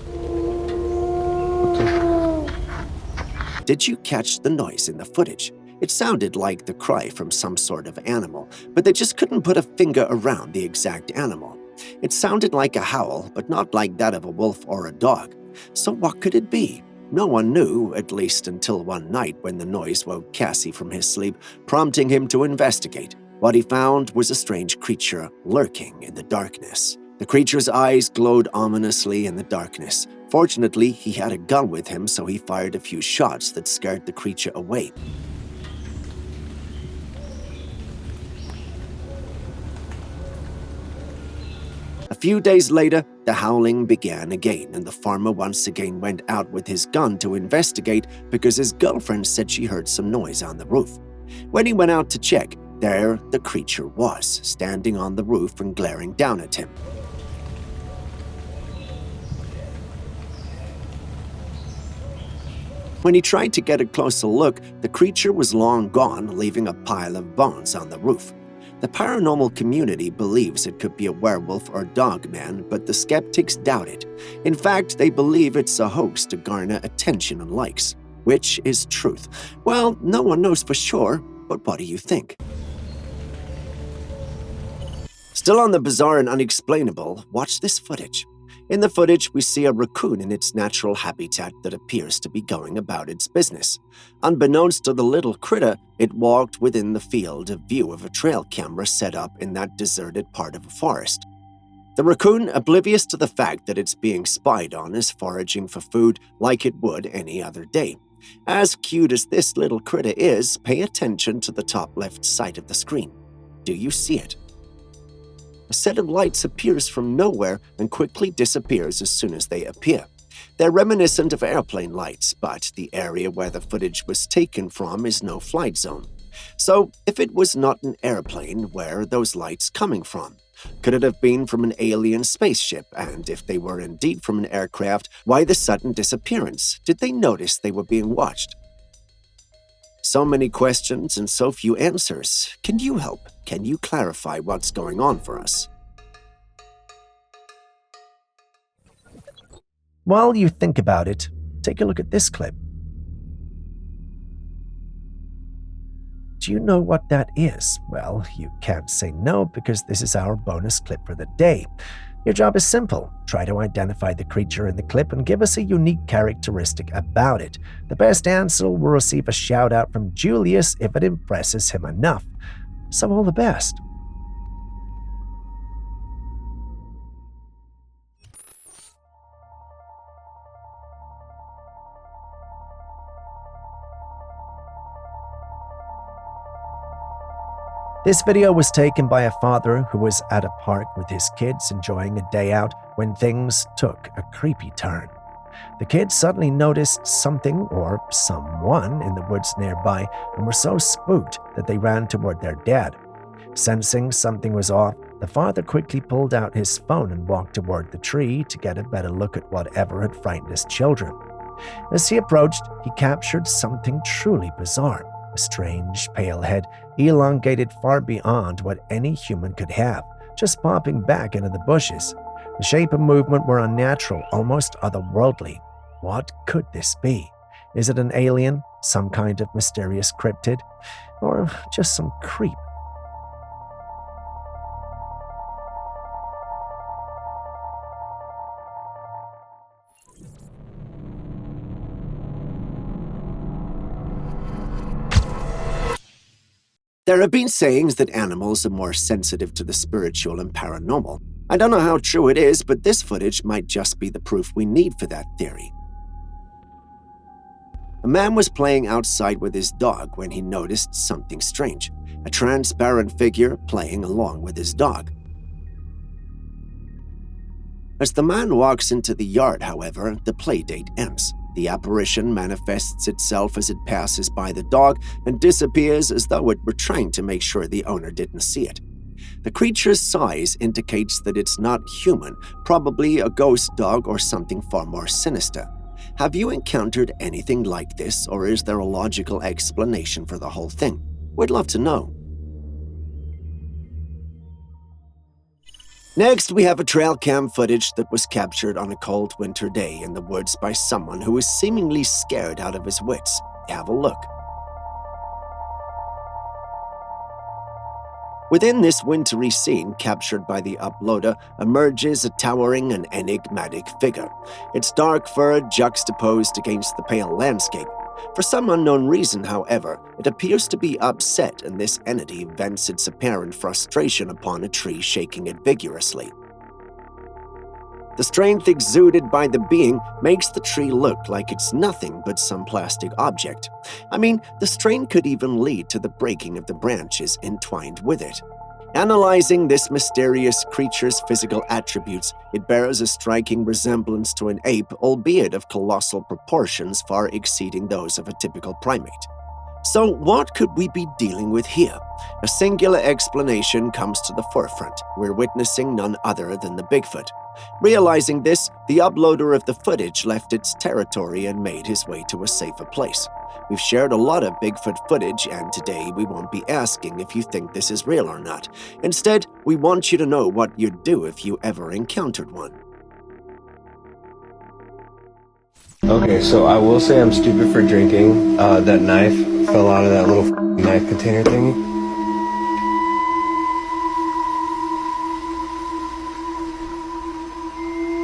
Did you catch the noise in the footage? It sounded like the cry from some sort of animal, but they just couldn't put a finger around the exact animal. It sounded like a howl, but not like that of a wolf or a dog. So what could it be? No one knew, at least until one night when the noise woke Cassie from his sleep, prompting him to investigate. What he found was a strange creature lurking in the darkness. The creature's eyes glowed ominously in the darkness. Fortunately, he had a gun with him, so he fired a few shots that scared the creature away. A few days later, the howling began again, and the farmer once again went out with his gun to investigate because his girlfriend said she heard some noise on the roof. When he went out to check, there the creature was, standing on the roof and glaring down at him. When he tried to get a closer look, the creature was long gone, leaving a pile of bones on the roof. The paranormal community believes it could be a werewolf or dogman, but the skeptics doubt it. In fact, they believe it's a hoax to garner attention and likes. Which is truth? Well, no one knows for sure, but what do you think? Still on the bizarre and unexplainable, watch this footage. In the footage, we see a raccoon in its natural habitat that appears to be going about its business. Unbeknownst to the little critter, it walked within the field of view of a trail camera set up in that deserted part of a forest. The raccoon, oblivious to the fact that it's being spied on, is foraging for food like it would any other day. As cute as this little critter is, pay attention to the top left side of the screen. Do you see it? A set of lights appears from nowhere and quickly disappears as soon as they appear. They're reminiscent of airplane lights, but the area where the footage was taken from is no flight zone. So, if it was not an airplane, where are those lights coming from? Could it have been from an alien spaceship? And if they were indeed from an aircraft, why the sudden disappearance? Did they notice they were being watched? So many questions and so few answers. Can you help? Can you clarify what's going on for us? While you think about it, take a look at this clip. Do you know what that is? Well, you can't say no because this is our bonus clip for the day. Your job is simple. Try to identify the creature in the clip and give us a unique characteristic about it. The best answer will receive a shout out from Julius if it impresses him enough. So all the best. This video was taken by a father who was at a park with his kids enjoying a day out when things took a creepy turn. The kids suddenly noticed something or someone in the woods nearby and were so spooked that they ran toward their dad. Sensing something was off, the father quickly pulled out his phone and walked toward the tree to get a better look at whatever had frightened his children. As he approached, he captured something truly bizarre. A strange, pale head, elongated far beyond what any human could have, just popping back into the bushes. The shape and movement were unnatural, almost otherworldly. What could this be? Is it an alien, some kind of mysterious cryptid, or just some creep? There have been sayings that animals are more sensitive to the spiritual and paranormal. I don't know how true it is, but this footage might just be the proof we need for that theory. A man was playing outside with his dog when he noticed something strange, a transparent figure playing along with his dog. As the man walks into the yard, however, the playdate ends. The apparition manifests itself as it passes by the dog and disappears as though it were trying to make sure the owner didn't see it. The creature's size indicates that it's not human, probably a ghost dog or something far more sinister. Have you encountered anything like this, or is there a logical explanation for the whole thing? We'd love to know. Next, we have a Trailcam footage that was captured on a cold winter day in the woods by someone who is seemingly scared out of his wits. Have a look. Within this wintry scene captured by the uploader emerges a towering and enigmatic figure, its dark fur juxtaposed against the pale landscape. For some unknown reason, however, it appears to be upset, and this entity vents its apparent frustration upon a tree, shaking it vigorously. The strength exuded by the being makes the tree look like it's nothing but some plastic object. I mean, the strain could even lead to the breaking of the branches entwined with it. Analyzing this mysterious creature's physical attributes, it bears a striking resemblance to an ape, albeit of colossal proportions far exceeding those of a typical primate. So what could we be dealing with here? A singular explanation comes to the forefront. We're witnessing none other than the Bigfoot. Realizing this, the uploader of the footage left its territory and made his way to a safer place. We've shared a lot of Bigfoot footage, and today we won't be asking if you think this is real or not. Instead, we want you to know what you'd do if you ever encountered one. Okay, so I will say I'm stupid for drinking. That knife fell out of that little knife container thingy.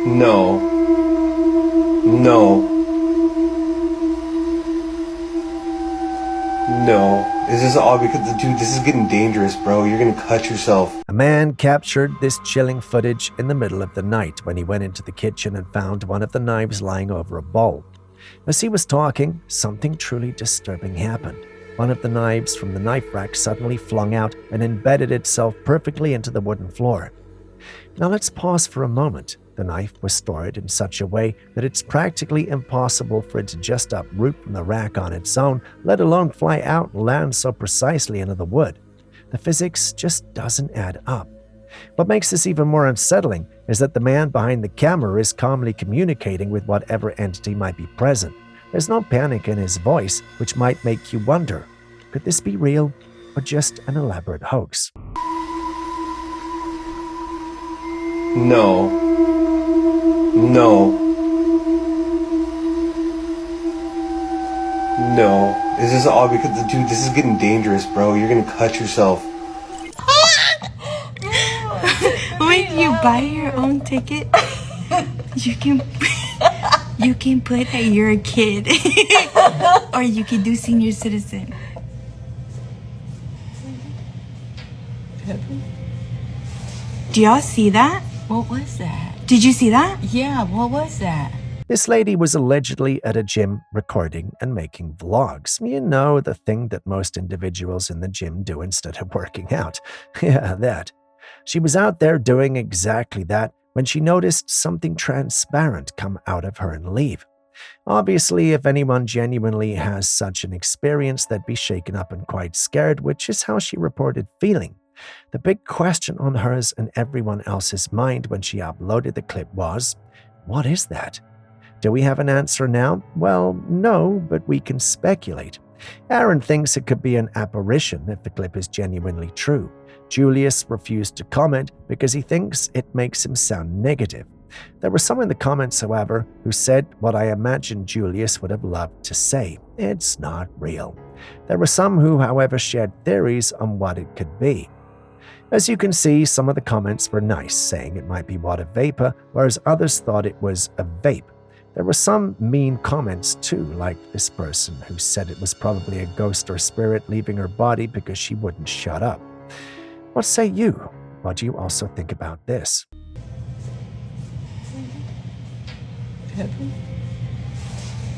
No. This is all because, dude, this is getting dangerous, bro. You're gonna cut yourself. A man captured this chilling footage in the middle of the night when he went into the kitchen and found one of the knives lying over a bowl. As he was talking, something truly disturbing happened. One of the knives from the knife rack suddenly flung out and embedded itself perfectly into the wooden floor. Now let's pause for a moment. The knife was stored in such a way that it's practically impossible for it to just uproot from the rack on its own, let alone fly out and land so precisely into the wood. The physics just doesn't add up. What makes this even more unsettling is that the man behind the camera is calmly communicating with whatever entity might be present. There's no panic in his voice, which might make you wonder, could this be real or just an elaborate hoax? No. This is all because, dude, this is getting dangerous, bro. You're gonna cut yourself. When you buy your own ticket, you can put that you're a kid, or you can do senior citizen. Do y'all see that? What was that? Did you see that? Yeah, what was that? This lady was allegedly at a gym recording and making vlogs. You know, the thing that most individuals in the gym do instead of working out. Yeah, that. She was out there doing exactly that when she noticed something transparent come out of her and leave. Obviously, if anyone genuinely has such an experience, they'd be shaken up and quite scared, which is how she reported feeling. The big question on hers and everyone else's mind when she uploaded the clip was, what is that? Do we have an answer now? Well, no, but we can speculate. Aaron thinks it could be an apparition if the clip is genuinely true. Julius refused to comment because he thinks it makes him sound negative. There were some in the comments, however, who said what I imagine Julius would have loved to say: it's not real. There were some who, however, shared theories on what it could be. As you can see, some of the comments were nice, saying it might be water vapor, whereas others thought it was a vape. There were some mean comments too, like this person who said it was probably a ghost or spirit leaving her body because she wouldn't shut up. What say you? What do you also think about this?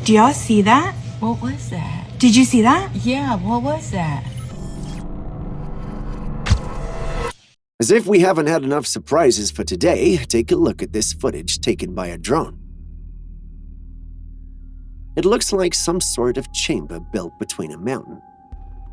Do y'all see that? What was that? Did you see that? Yeah, what was that? As if we haven't had enough surprises for today, take a look at this footage taken by a drone. It looks like some sort of chamber built between a mountain.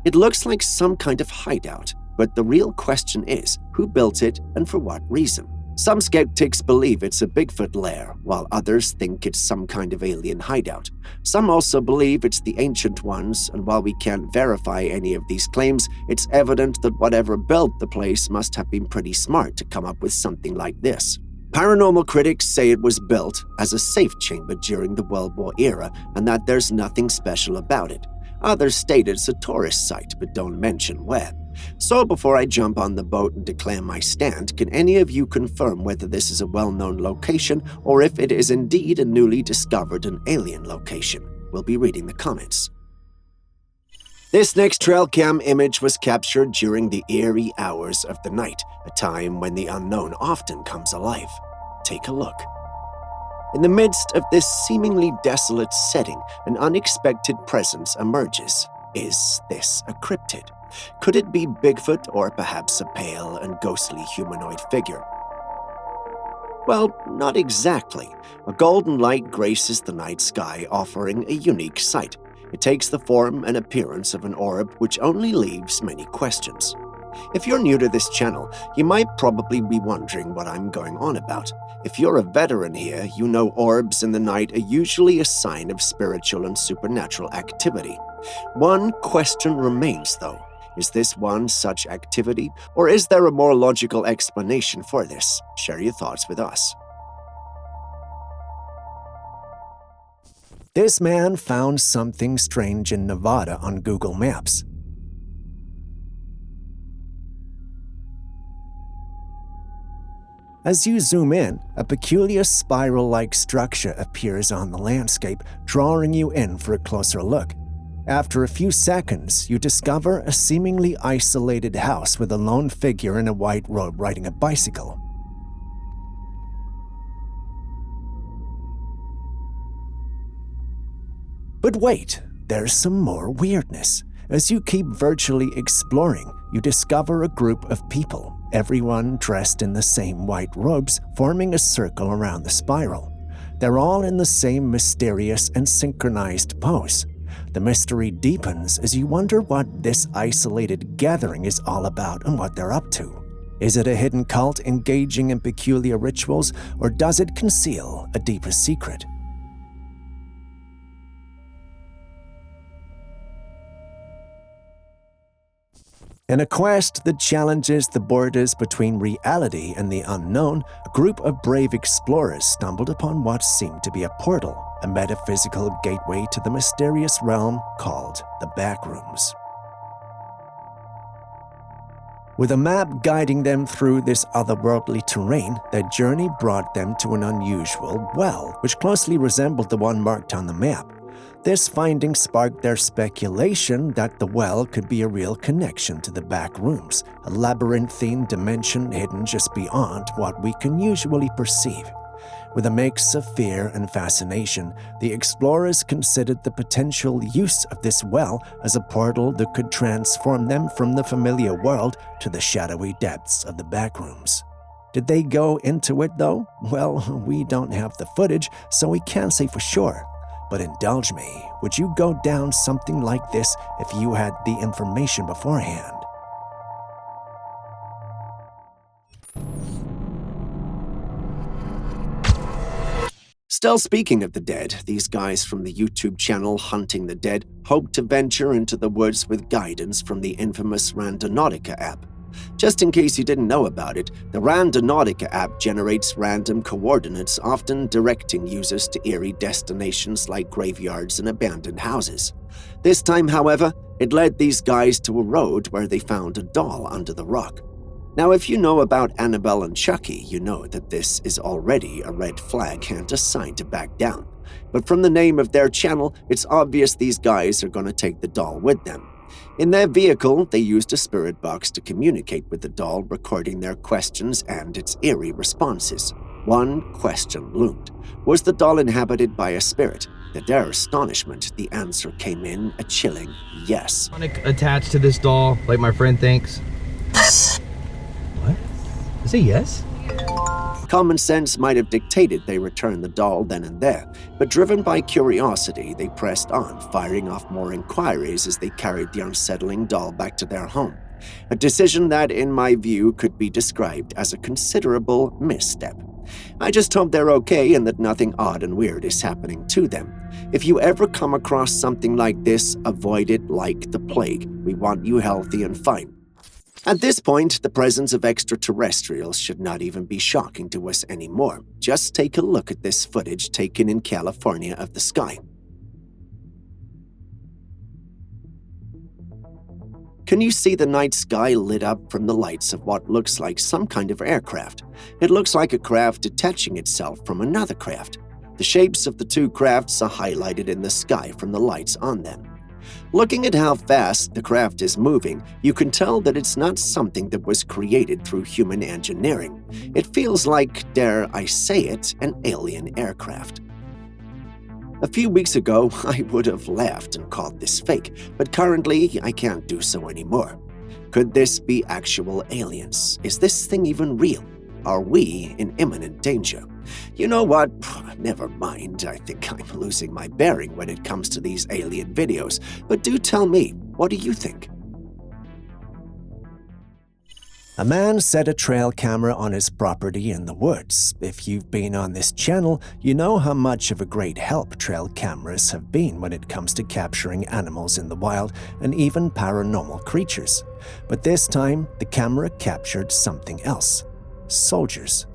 It looks like some kind of hideout, but the real question is, who built it and for what reason? Some skeptics believe it's a Bigfoot lair, while others think it's some kind of alien hideout. Some also believe it's the Ancient Ones, and while we can't verify any of these claims, it's evident that whatever built the place must have been pretty smart to come up with something like this. Paranormal critics say it was built as a safe chamber during the World War era and that there's nothing special about it. Others state it's a tourist site but don't mention where. So before I jump on the boat and declare my stand, can any of you confirm whether this is a well-known location or if it is indeed a newly discovered and alien location? We'll be reading the comments. This next Trailcam image was captured during the eerie hours of the night, a time when the unknown often comes alive. Take a look. In the midst of this seemingly desolate setting, an unexpected presence emerges. Is this a cryptid? Could it be Bigfoot or perhaps a pale and ghostly humanoid figure? Well, not exactly. A golden light graces the night sky, offering a unique sight. It takes the form and appearance of an orb, which only leaves many questions. If you're new to this channel, you might probably be wondering what I'm going on about. If you're a veteran here, you know orbs in the night are usually a sign of spiritual and supernatural activity. One question remains, though. Is this one such activity, or is there a more logical explanation for this? Share your thoughts with us. This man found something strange in Nevada on Google Maps. As you zoom in, a peculiar spiral-like structure appears on the landscape, drawing you in for a closer look. After a few seconds, you discover a seemingly isolated house with a lone figure in a white robe riding a bicycle. But wait, there's some more weirdness. As you keep virtually exploring, you discover a group of people, everyone dressed in the same white robes, forming a circle around the spiral. They're all in the same mysterious and synchronized pose. The mystery deepens as you wonder what this isolated gathering is all about and what they're up to. Is it a hidden cult engaging in peculiar rituals, or does it conceal a deeper secret? In a quest that challenges the borders between reality and the unknown, a group of brave explorers stumbled upon what seemed to be a portal, a metaphysical gateway to the mysterious realm called the Backrooms. With a map guiding them through this otherworldly terrain, their journey brought them to an unusual well, which closely resembled the one marked on the map. This finding sparked their speculation that the well could be a real connection to the back rooms, a labyrinthine dimension hidden just beyond what we can usually perceive. With a mix of fear and fascination, the explorers considered the potential use of this well as a portal that could transform them from the familiar world to the shadowy depths of the back rooms. Did they go into it, though? Well, we don't have the footage, so we can't say for sure. But indulge me, would you go down something like this if you had the information beforehand? Still speaking of the dead, these guys from the YouTube channel Hunting the Dead hope to venture into the woods with guidance from the infamous Randonautica app. Just in case you didn't know about it, the Randonautica app generates random coordinates, often directing users to eerie destinations like graveyards and abandoned houses. This time, however, it led these guys to a road where they found a doll under the rock. Now, if you know about Annabelle and Chucky, you know that this is already a red flag and a sign to back down. But from the name of their channel, it's obvious these guys are going to take the doll with them. In their vehicle, they used a spirit box to communicate with the doll, recording their questions and its eerie responses. One question loomed. Was the doll inhabited by a spirit? To their astonishment, the answer came in a chilling yes. Attached to this doll, like my friend thinks. What? Is it yes? Common sense might have dictated they return the doll then and there, but driven by curiosity, they pressed on, firing off more inquiries as they carried the unsettling doll back to their home. A decision that, in my view, could be described as a considerable misstep. I just hope they're okay and that nothing odd and weird is happening to them. If you ever come across something like this, avoid it like the plague. We want you healthy and fine. At this point, the presence of extraterrestrials should not even be shocking to us anymore. Just take a look at this footage taken in California of the sky. Can you see the night sky lit up from the lights of what looks like some kind of aircraft? It looks like a craft detaching itself from another craft. The shapes of the two crafts are highlighted in the sky from the lights on them. Looking at how fast the craft is moving, you can tell that it's not something that was created through human engineering. It feels like, dare I say it, an alien aircraft. A few weeks ago, I would have laughed and called this fake, but currently I can't do so anymore. Could this be actual aliens? Is this thing even real? Are we in imminent danger? You know what? Never mind. I think I'm losing my bearing when it comes to these alien videos. But do tell me, what do you think? A man set a trail camera on his property in the woods. If you've been on this channel, you know how much of a great help trail cameras have been when it comes to capturing animals in the wild and even paranormal creatures. But this time, the camera captured something else. Soldiers.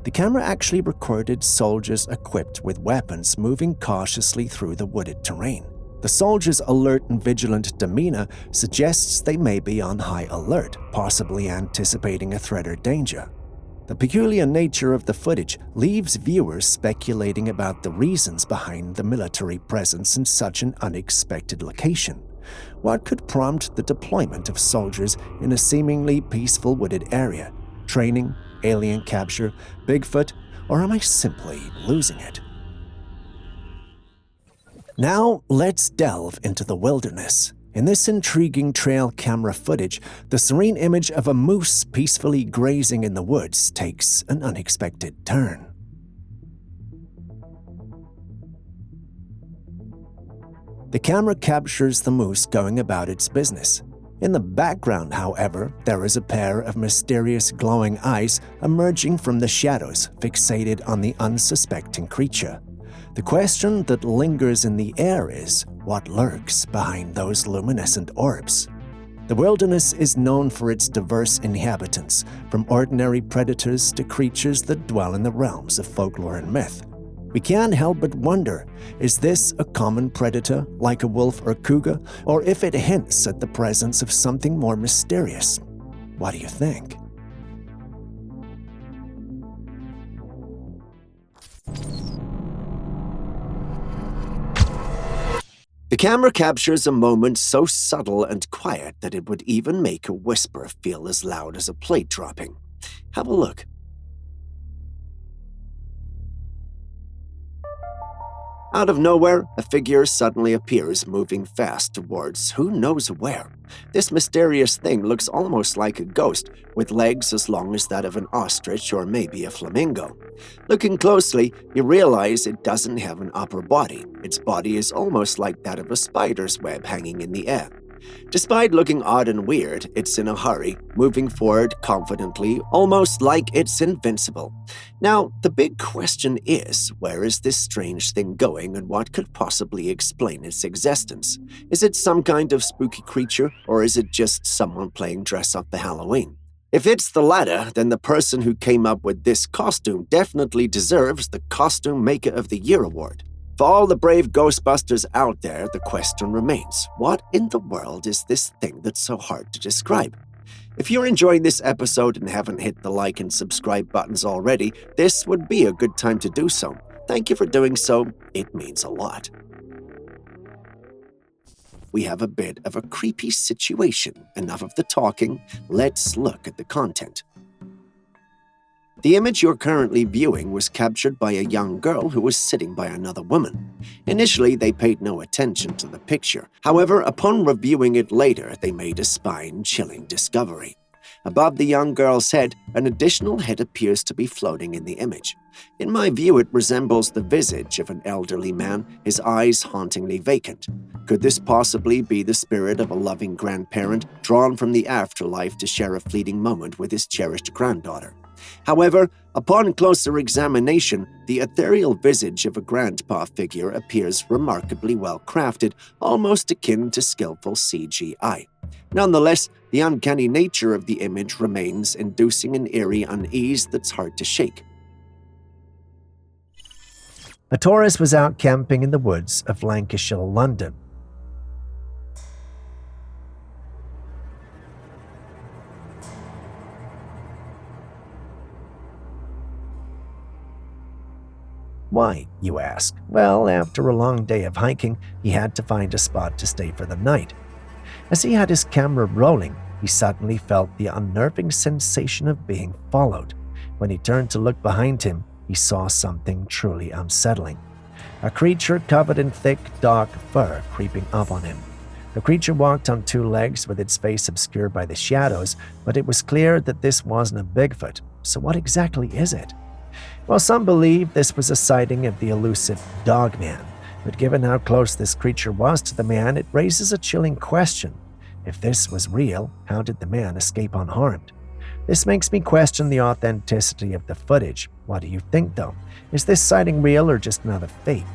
The camera actually recorded soldiers equipped with weapons moving cautiously through the wooded terrain. The soldiers' alert and vigilant demeanor suggests they may be on high alert, possibly anticipating a threat or danger. The peculiar nature of the footage leaves viewers speculating about the reasons behind the military presence in such an unexpected location. What could prompt the deployment of soldiers in a seemingly peaceful wooded area? Training, alien capture, Bigfoot, or am I simply losing it? Now, let's delve into the wilderness. In this intriguing trail camera footage, the serene image of a moose peacefully grazing in the woods takes an unexpected turn. The camera captures the moose going about its business. In the background, however, there is a pair of mysterious glowing eyes emerging from the shadows, fixated on the unsuspecting creature. The question that lingers in the air is, what lurks behind those luminescent orbs? The wilderness is known for its diverse inhabitants, from ordinary predators to creatures that dwell in the realms of folklore and myth. We can't help but wonder, is this a common predator like a wolf or cougar, or if it hints at the presence of something more mysterious? What do you think? The camera captures a moment so subtle and quiet that it would even make a whisper feel as loud as a plate dropping. Have a look. Out of nowhere, a figure suddenly appears, moving fast towards who knows where. This mysterious thing looks almost like a ghost, with legs as long as that of an ostrich or maybe a flamingo. Looking closely, you realize it doesn't have an upper body. Its body is almost like that of a spider's web hanging in the air. Despite looking odd and weird, it's in a hurry, moving forward confidently, almost like it's invincible. Now, the big question is, where is this strange thing going and what could possibly explain its existence? Is it some kind of spooky creature, or is it just someone playing dress up for Halloween? If it's the latter, then the person who came up with this costume definitely deserves the Costume Maker of the Year award. For all the brave Ghostbusters out there, the question remains, what in the world is this thing that's so hard to describe? If you're enjoying this episode and haven't hit the like and subscribe buttons already, this would be a good time to do so. Thank you for doing so, it means a lot. We have a bit of a creepy situation. Enough of the talking, let's look at the content. The image you're currently viewing was captured by a young girl who was sitting by another woman. Initially, they paid no attention to the picture. However, upon reviewing it later, they made a spine-chilling discovery. Above the young girl's head, an additional head appears to be floating in the image. In my view, it resembles the visage of an elderly man, his eyes hauntingly vacant. Could this possibly be the spirit of a loving grandparent drawn from the afterlife to share a fleeting moment with his cherished granddaughter? However, upon closer examination, the ethereal visage of a grandpa figure appears remarkably well crafted, almost akin to skillful CGI. Nonetheless, the uncanny nature of the image remains, inducing an eerie unease that's hard to shake. A tourist was out camping in the woods of Lancashire, London. Why, you ask? Well, after a long day of hiking, he had to find a spot to stay for the night. As he had his camera rolling, he suddenly felt the unnerving sensation of being followed. When he turned to look behind him, he saw something truly unsettling. A creature covered in thick, dark fur creeping up on him. The creature walked on two legs with its face obscured by the shadows, but it was clear that this wasn't a Bigfoot. So what exactly is it? Well, some believe this was a sighting of the elusive Dogman, but given how close this creature was to the man, it raises a chilling question. If this was real, how did the man escape unharmed? This makes me question the authenticity of the footage. What do you think, though? Is this sighting real or just another fake?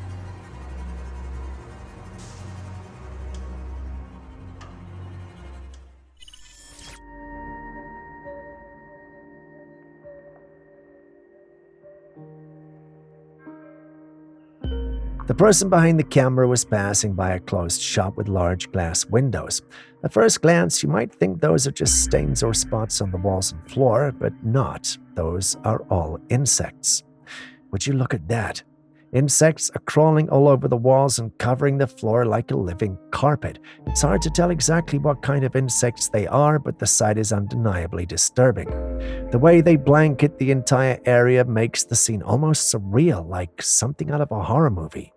The person behind the camera was passing by a closed shop with large glass windows. At first glance, you might think those are just stains or spots on the walls and floor, but not. Those are all insects. Would you look at that? Insects are crawling all over the walls and covering the floor like a living carpet. It's hard to tell exactly what kind of insects they are, but the sight is undeniably disturbing. The way they blanket the entire area makes the scene almost surreal, like something out of a horror movie.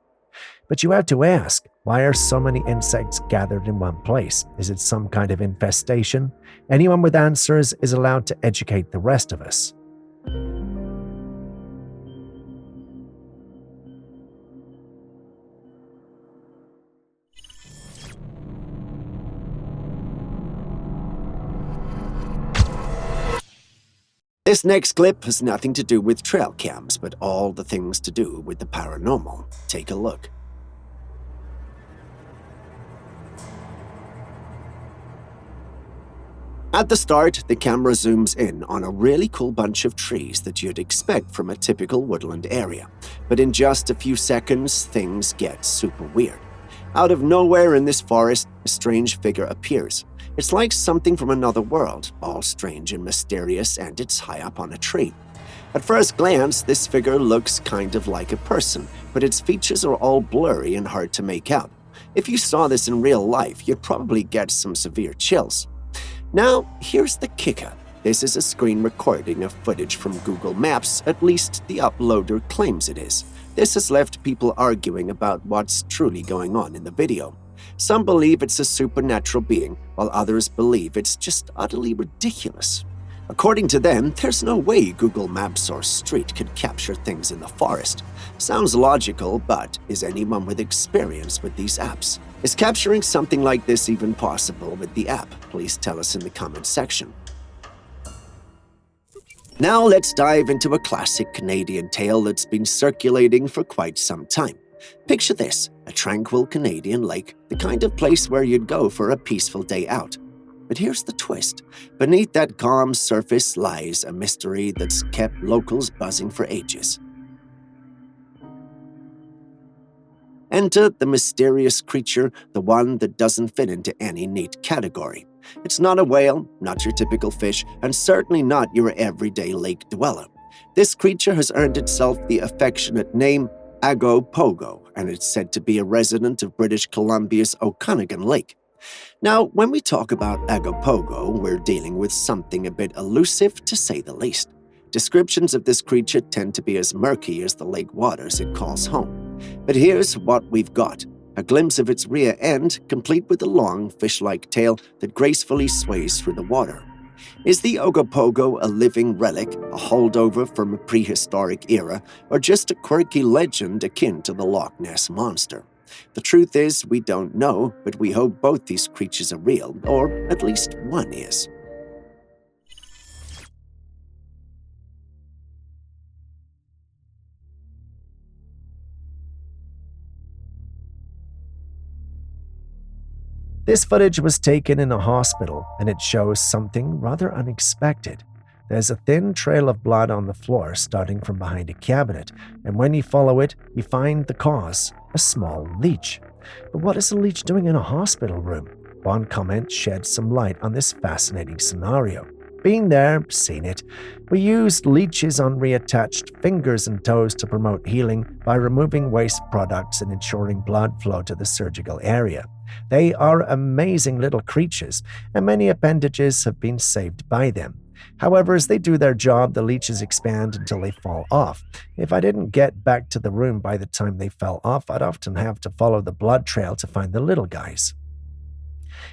But you have to ask, why are so many insects gathered in one place? Is it some kind of infestation? Anyone with answers is allowed to educate the rest of us. This next clip has nothing to do with trail cams, but all the things to do with the paranormal. Take a look. At the start, the camera zooms in on a really cool bunch of trees that you'd expect from a typical woodland area. But in just a few seconds, things get super weird. Out of nowhere in this forest, a strange figure appears. It's like something from another world, all strange and mysterious, and it's high up on a tree. At first glance, this figure looks kind of like a person, but its features are all blurry and hard to make out. If you saw this in real life, you'd probably get some severe chills. Now, here's the kicker. This is a screen recording of footage from Google Maps, at least the uploader claims it is. This has left people arguing about what's truly going on in the video. Some believe it's a supernatural being, while others believe it's just utterly ridiculous. According to them, there's no way Google Maps or Street could capture things in the forest. Sounds logical, but is anyone with experience with these apps? Is capturing something like this even possible with the app? Please tell us in the comments section. Now let's dive into a classic Canadian tale that's been circulating for quite some time. Picture this, a tranquil Canadian lake, the kind of place where you'd go for a peaceful day out. But here's the twist. Beneath that calm surface lies a mystery that's kept locals buzzing for ages. Enter the mysterious creature, the one that doesn't fit into any neat category. It's not a whale, not your typical fish, and certainly not your everyday lake dweller. This creature has earned itself the affectionate name Agopogo, and it's said to be a resident of British Columbia's Okanagan Lake. Now, when we talk about Agopogo, we're dealing with something a bit elusive, to say the least. Descriptions of this creature tend to be as murky as the lake waters it calls home. But here's what we've got. A glimpse of its rear end, complete with a long, fish-like tail that gracefully sways through the water. Is the Ogopogo a living relic, a holdover from a prehistoric era, or just a quirky legend akin to the Loch Ness Monster? The truth is, we don't know, but we hope both these creatures are real, or at least one is. This footage was taken in a hospital, and it shows something rather unexpected. There's a thin trail of blood on the floor starting from behind a cabinet, and when you follow it, you find the cause, a small leech. But what is a leech doing in a hospital room? One comment sheds some light on this fascinating scenario. Being there, seen it, we used leeches on reattached fingers and toes to promote healing by removing waste products and ensuring blood flow to the surgical area. They are amazing little creatures, and many appendages have been saved by them. However, as they do their job, the leeches expand until they fall off. If I didn't get back to the room by the time they fell off, I'd often have to follow the blood trail to find the little guys.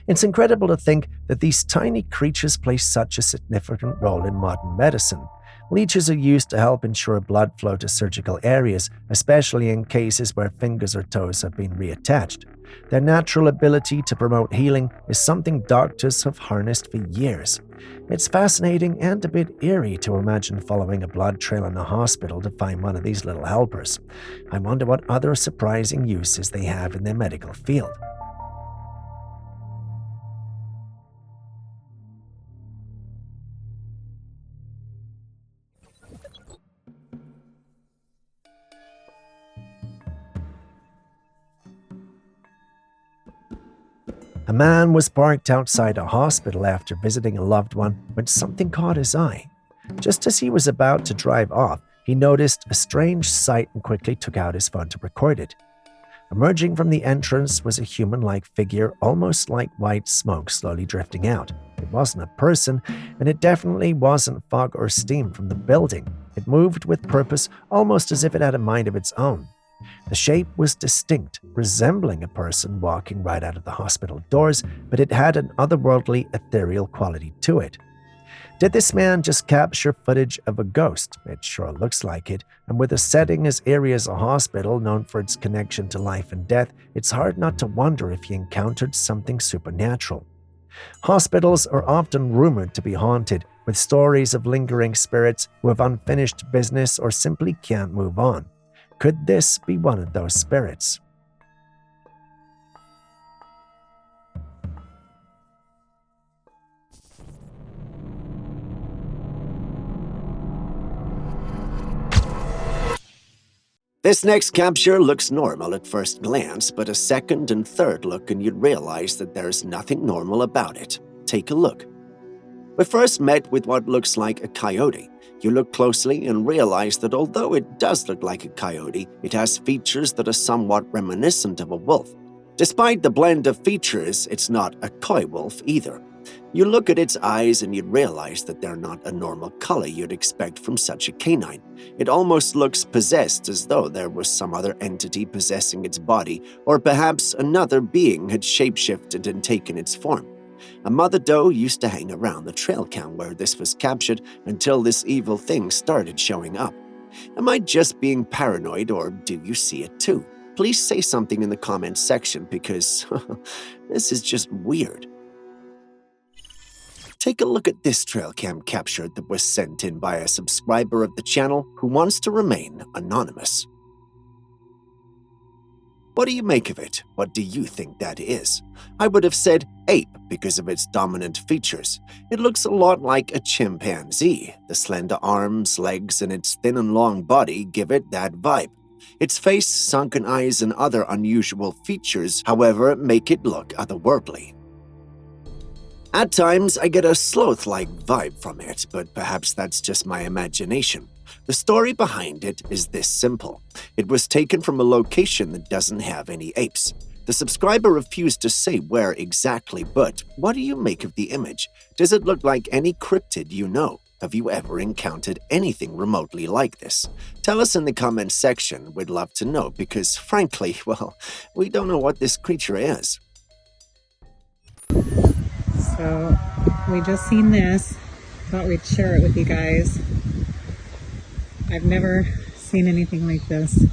It's incredible to think that these tiny creatures play such a significant role in modern medicine. Leeches are used to help ensure blood flow to surgical areas, especially in cases where fingers or toes have been reattached. Their natural ability to promote healing is something doctors have harnessed for years. It's fascinating and a bit eerie to imagine following a blood trail in a hospital to find one of these little helpers. I wonder what other surprising uses they have in their medical field. A man was parked outside a hospital after visiting a loved one when something caught his eye. Just as he was about to drive off, he noticed a strange sight and quickly took out his phone to record it. Emerging from the entrance was a human-like figure, almost like white smoke slowly drifting out. It wasn't a person, and it definitely wasn't fog or steam from the building. It moved with purpose, almost as if it had a mind of its own. The shape was distinct, resembling a person walking right out of the hospital doors, but it had an otherworldly, ethereal quality to it. Did this man just capture footage of a ghost? It sure looks like it, and with a setting as eerie as a hospital known for its connection to life and death, it's hard not to wonder if he encountered something supernatural. Hospitals are often rumored to be haunted, with stories of lingering spirits who have unfinished business or simply can't move on. Could this be one of those spirits? This next capture looks normal at first glance, but a second and third look and you'd realize that there's nothing normal about it. Take a look. We're first met with what looks like a coyote. You look closely and realize that although it does look like a coyote, it has features that are somewhat reminiscent of a wolf. Despite the blend of features, it's not a coy wolf either. You look at its eyes and you'd realize that they're not a normal color you'd expect from such a canine. It almost looks possessed, as though there was some other entity possessing its body, or perhaps another being had shapeshifted and taken its form. A mother doe used to hang around the Trailcam where this was captured until this evil thing started showing up. Am I just being paranoid, or do you see it too? Please say something in the comments section because this is just weird. Take a look at this Trailcam capture that was sent in by a subscriber of the channel who wants to remain anonymous. What do you make of it? What do you think that is? I would have said ape because of its dominant features. It looks a lot like a chimpanzee. The slender arms, legs, and its thin and long body give it that vibe. Its face, sunken eyes, and other unusual features, however, make it look otherworldly. At times, I get a sloth-like vibe from it, but perhaps that's just my imagination. The story behind it is this simple. It was taken from a location that doesn't have any apes. The subscriber refused to say where exactly, but what do you make of the image? Does it look like any cryptid you know? Have you ever encountered anything remotely like this? Tell us in the comments section. We'd love to know because, frankly, well, we don't know what this creature is. So we just seen this. Thought we'd share it with you guys. I've never seen anything like this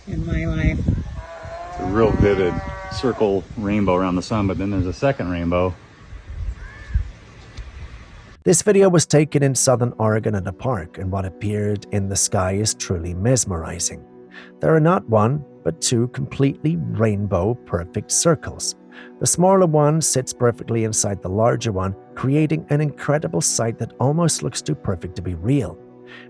in my life. It's a real vivid circle rainbow around the sun, but then there's a second rainbow. This video was taken in southern Oregon at a park, and what appeared in the sky is truly mesmerizing. There are not one, but two completely rainbow-perfect circles. The smaller one sits perfectly inside the larger one, creating an incredible sight that almost looks too perfect to be real.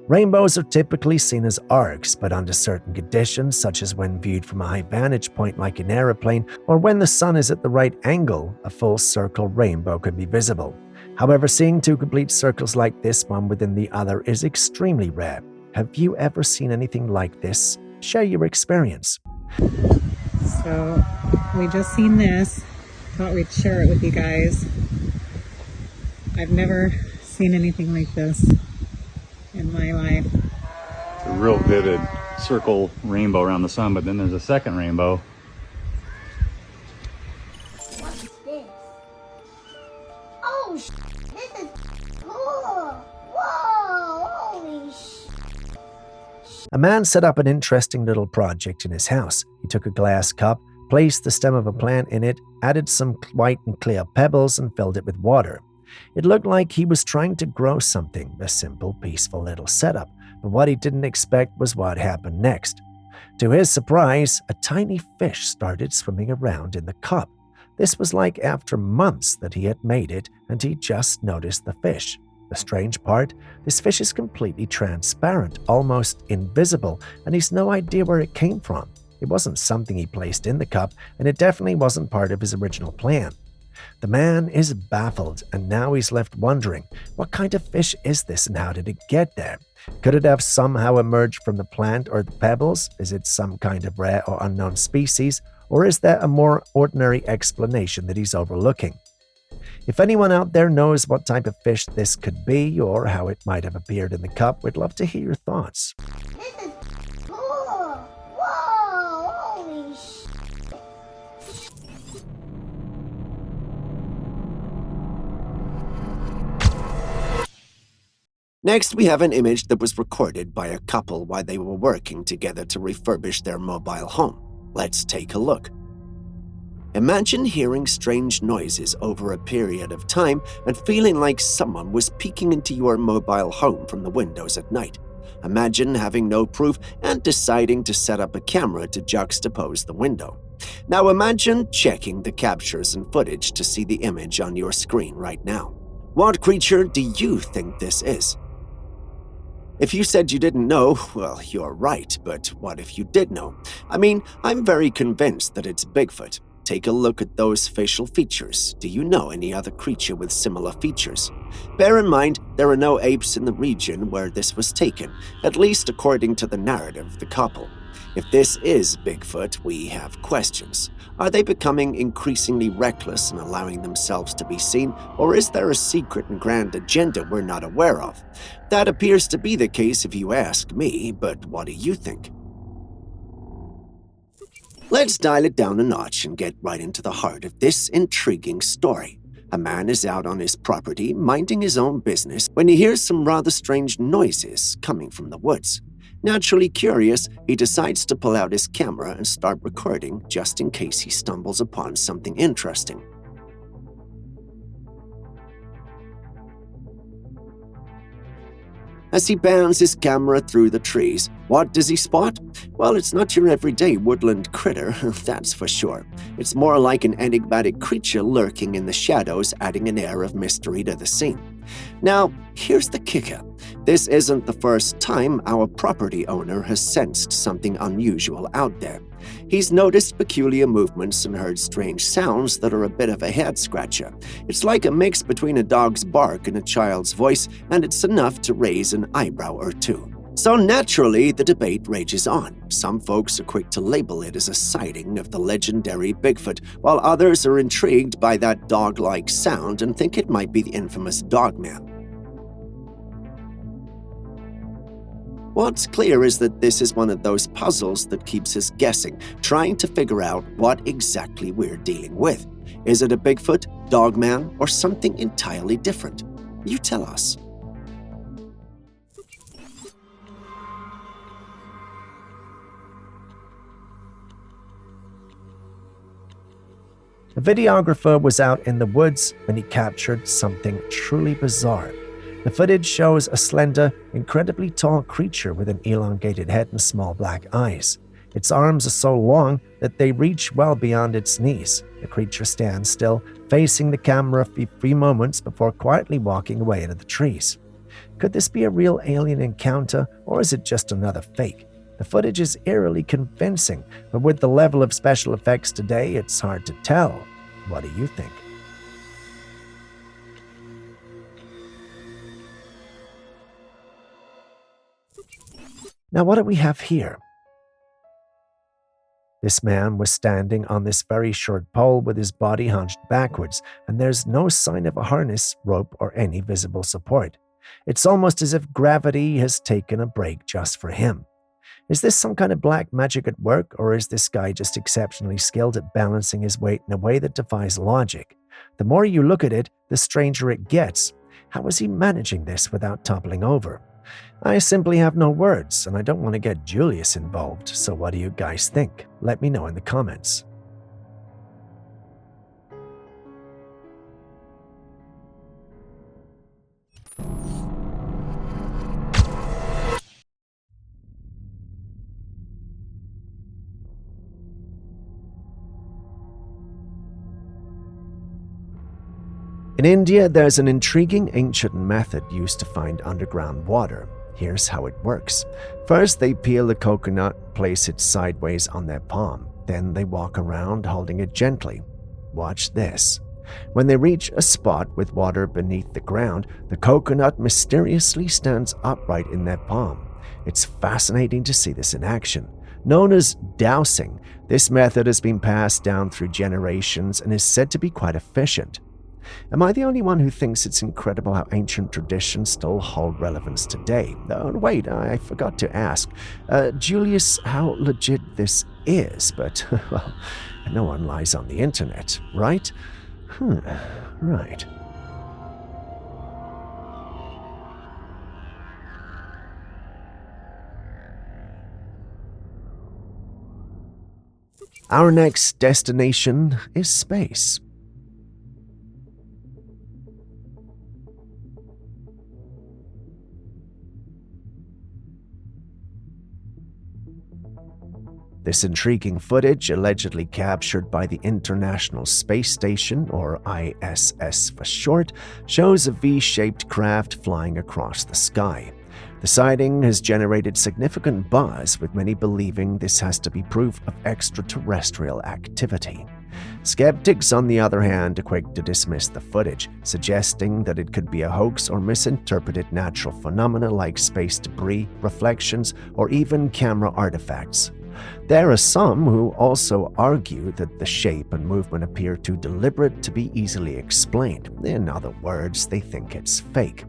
Rainbows are typically seen as arcs, but under certain conditions, such as when viewed from a high vantage point like an aeroplane, or when the sun is at the right angle, a full circle rainbow can be visible. However, seeing two complete circles like this one within the other is extremely rare. Have you ever seen anything like this? Share your experience. So we just seen this. Thought we'd share it with you guys. I've never seen anything like this in my life. It's a real vivid circle rainbow around the sun, but then there's a second rainbow. What's this? Oh, this is cool. Whoa, holy A man set up an interesting little project in his house. He took a glass cup, placed the stem of a plant in it, added some white and clear pebbles, and filled it with water. It looked like he was trying to grow something, a simple, peaceful little setup, but what he didn't expect was what happened next. To his surprise, a tiny fish started swimming around in the cup. This was like after months that he had made it, and he just noticed the fish. The strange part, this fish is completely transparent, almost invisible, and he's no idea where it came from. It wasn't something he placed in the cup, and it definitely wasn't part of his original plan. The man is baffled, and now he's left wondering, what kind of fish is this and how did it get there? Could it have somehow emerged from the plant or the pebbles? Is it some kind of rare or unknown species? Or is there a more ordinary explanation that he's overlooking? If anyone out there knows what type of fish this could be or how it might have appeared in the cup, we'd love to hear your thoughts. This is cool. Whoa, holy Next, we have an image that was recorded by a couple while they were working together to refurbish their mobile home. Let's take a look. Imagine hearing strange noises over a period of time and feeling like someone was peeking into your mobile home from the windows at night. Imagine having no proof and deciding to set up a camera to juxtapose the window. Now imagine checking the captures and footage to see the image on your screen right now. What creature do you think this is? If you said you didn't know, well, you're right, but what if you did know? I mean, I'm very convinced that it's Bigfoot. Take a look at those facial features. Do you know any other creature with similar features? Bear in mind, there are no apes in the region where this was taken, at least according to the narrative of the couple. If this is Bigfoot, we have questions. Are they becoming increasingly reckless and allowing themselves to be seen, or is there a secret and grand agenda we're not aware of? That appears to be the case if you ask me, but what do you think? Let's dial it down a notch and get right into the heart of this intriguing story. A man is out on his property, minding his own business, when he hears some rather strange noises coming from the woods. Naturally curious, he decides to pull out his camera and start recording just in case he stumbles upon something interesting. As he pans his camera through the trees, what does he spot? Well, it's not your everyday woodland critter, that's for sure. It's more like an enigmatic creature lurking in the shadows, adding an air of mystery to the scene. Now, here's the kicker. This isn't the first time our property owner has sensed something unusual out there. He's noticed peculiar movements and heard strange sounds that are a bit of a head-scratcher. It's like a mix between a dog's bark and a child's voice, and it's enough to raise an eyebrow or two. So naturally, the debate rages on. Some folks are quick to label it as a sighting of the legendary Bigfoot, while others are intrigued by that dog-like sound and think it might be the infamous Dogman. What's clear is that this is one of those puzzles that keeps us guessing, trying to figure out what exactly we're dealing with. Is it a Bigfoot, Dogman, or something entirely different? You tell us. The videographer was out in the woods when he captured something truly bizarre. The footage shows a slender, incredibly tall creature with an elongated head and small black eyes. Its arms are so long that they reach well beyond its knees. The creature stands still, facing the camera for a few moments before quietly walking away into the trees. Could this be a real alien encounter, or is it just another fake? The footage is eerily convincing, but with the level of special effects today, it's hard to tell. What do you think? Now, what do we have here? This man was standing on this very short pole with his body hunched backwards, and there's no sign of a harness, rope, or any visible support. It's almost as if gravity has taken a break just for him. Is this some kind of black magic at work, or is this guy just exceptionally skilled at balancing his weight in a way that defies logic? The more you look at it, the stranger it gets. How is he managing this without toppling over? I simply have no words, and I don't want to get Julius involved, so what do you guys think? Let me know in the comments. In India, there's an intriguing ancient method used to find underground water. Here's how it works. First, they peel the coconut, place it sideways on their palm. Then they walk around holding it gently. Watch this. When they reach a spot with water beneath the ground, the coconut mysteriously stands upright in their palm. It's fascinating to see this in action. Known as dowsing, this method has been passed down through generations and is said to be quite efficient. Am I the only one who thinks it's incredible how ancient traditions still hold relevance today? Oh, wait, I forgot to ask. Julius, how legit this is, but, well, no one lies on the internet, right? Right. Our next destination is space. This intriguing footage, allegedly captured by the International Space Station, or ISS for short, shows a V-shaped craft flying across the sky. The sighting has generated significant buzz, with many believing this has to be proof of extraterrestrial activity. Skeptics, on the other hand, are quick to dismiss the footage, suggesting that it could be a hoax or misinterpreted natural phenomena like space debris, reflections, or even camera artifacts. There are some who also argue that the shape and movement appear too deliberate to be easily explained. In other words, they think it's fake.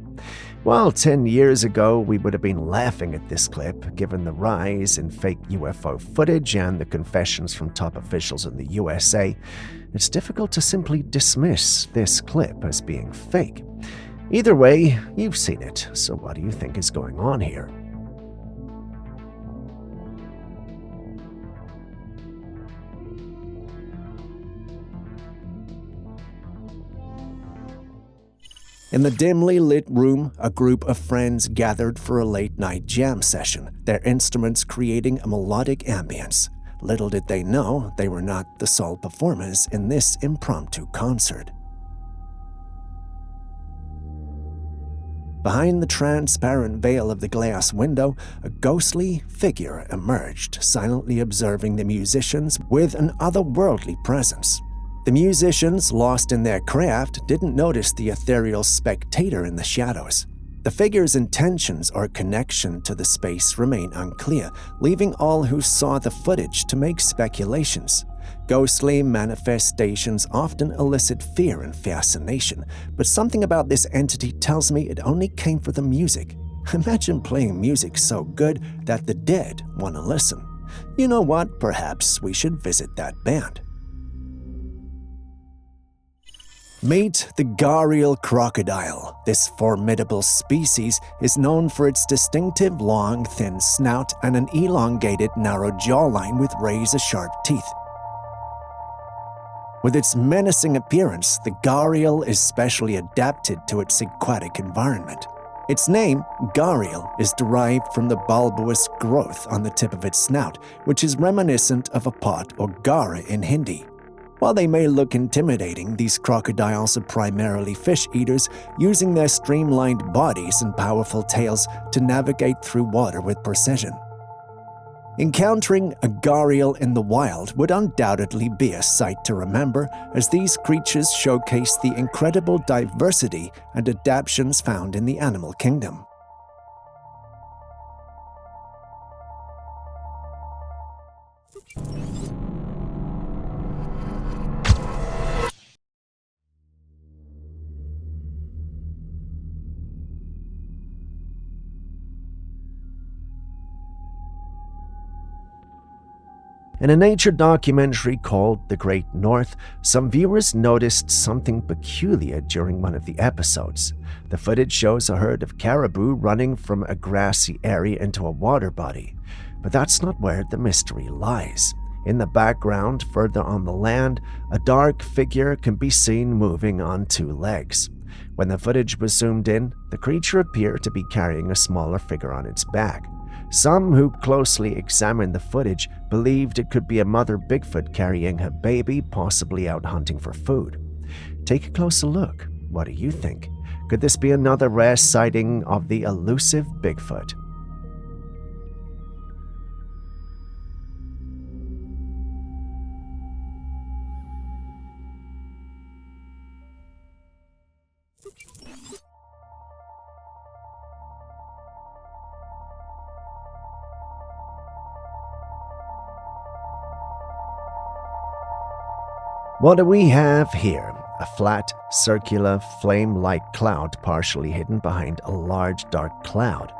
Well, 10 years ago, we would have been laughing at this clip, given the rise in fake UFO footage and the confessions from top officials in the USA. It's difficult to simply dismiss this clip as being fake. Either way, you've seen it, so what do you think is going on here? In the dimly lit room, a group of friends gathered for a late-night jam session, their instruments creating a melodic ambience. Little did they know they were not the sole performers in this impromptu concert. Behind the transparent veil of the glass window, a ghostly figure emerged, silently observing the musicians with an otherworldly presence. The musicians, lost in their craft, didn't notice the ethereal spectator in the shadows. The figure's intentions or connection to the space remain unclear, leaving all who saw the footage to make speculations. Ghostly manifestations often elicit fear and fascination, but something about this entity tells me it only came for the music. Imagine playing music so good that the dead want to listen. You know what? Perhaps we should visit that band. Meet the gharial crocodile. This formidable species is known for its distinctive long, thin snout and an elongated, narrow jawline with razor-sharp teeth. With its menacing appearance, the gharial is specially adapted to its aquatic environment. Its name, gharial, is derived from the bulbous growth on the tip of its snout, which is reminiscent of a pot or gara in Hindi. While they may look intimidating, these crocodiles are primarily fish eaters, using their streamlined bodies and powerful tails to navigate through water with precision. Encountering a gharial in the wild would undoubtedly be a sight to remember, as these creatures showcase the incredible diversity and adaptations found in the animal kingdom. In a nature documentary called The Great North, some viewers noticed something peculiar during one of the episodes. The footage shows a herd of caribou running from a grassy area into a water body. But that's not where the mystery lies. In the background, further on the land, a dark figure can be seen moving on two legs. When the footage was zoomed in, the creature appeared to be carrying a smaller figure on its back. Some who closely examined the footage believed it could be a mother Bigfoot carrying her baby, possibly out hunting for food. Take a closer look. What do you think? Could this be another rare sighting of the elusive Bigfoot? What do we have here? A flat, circular, flame-like cloud partially hidden behind a large, dark cloud.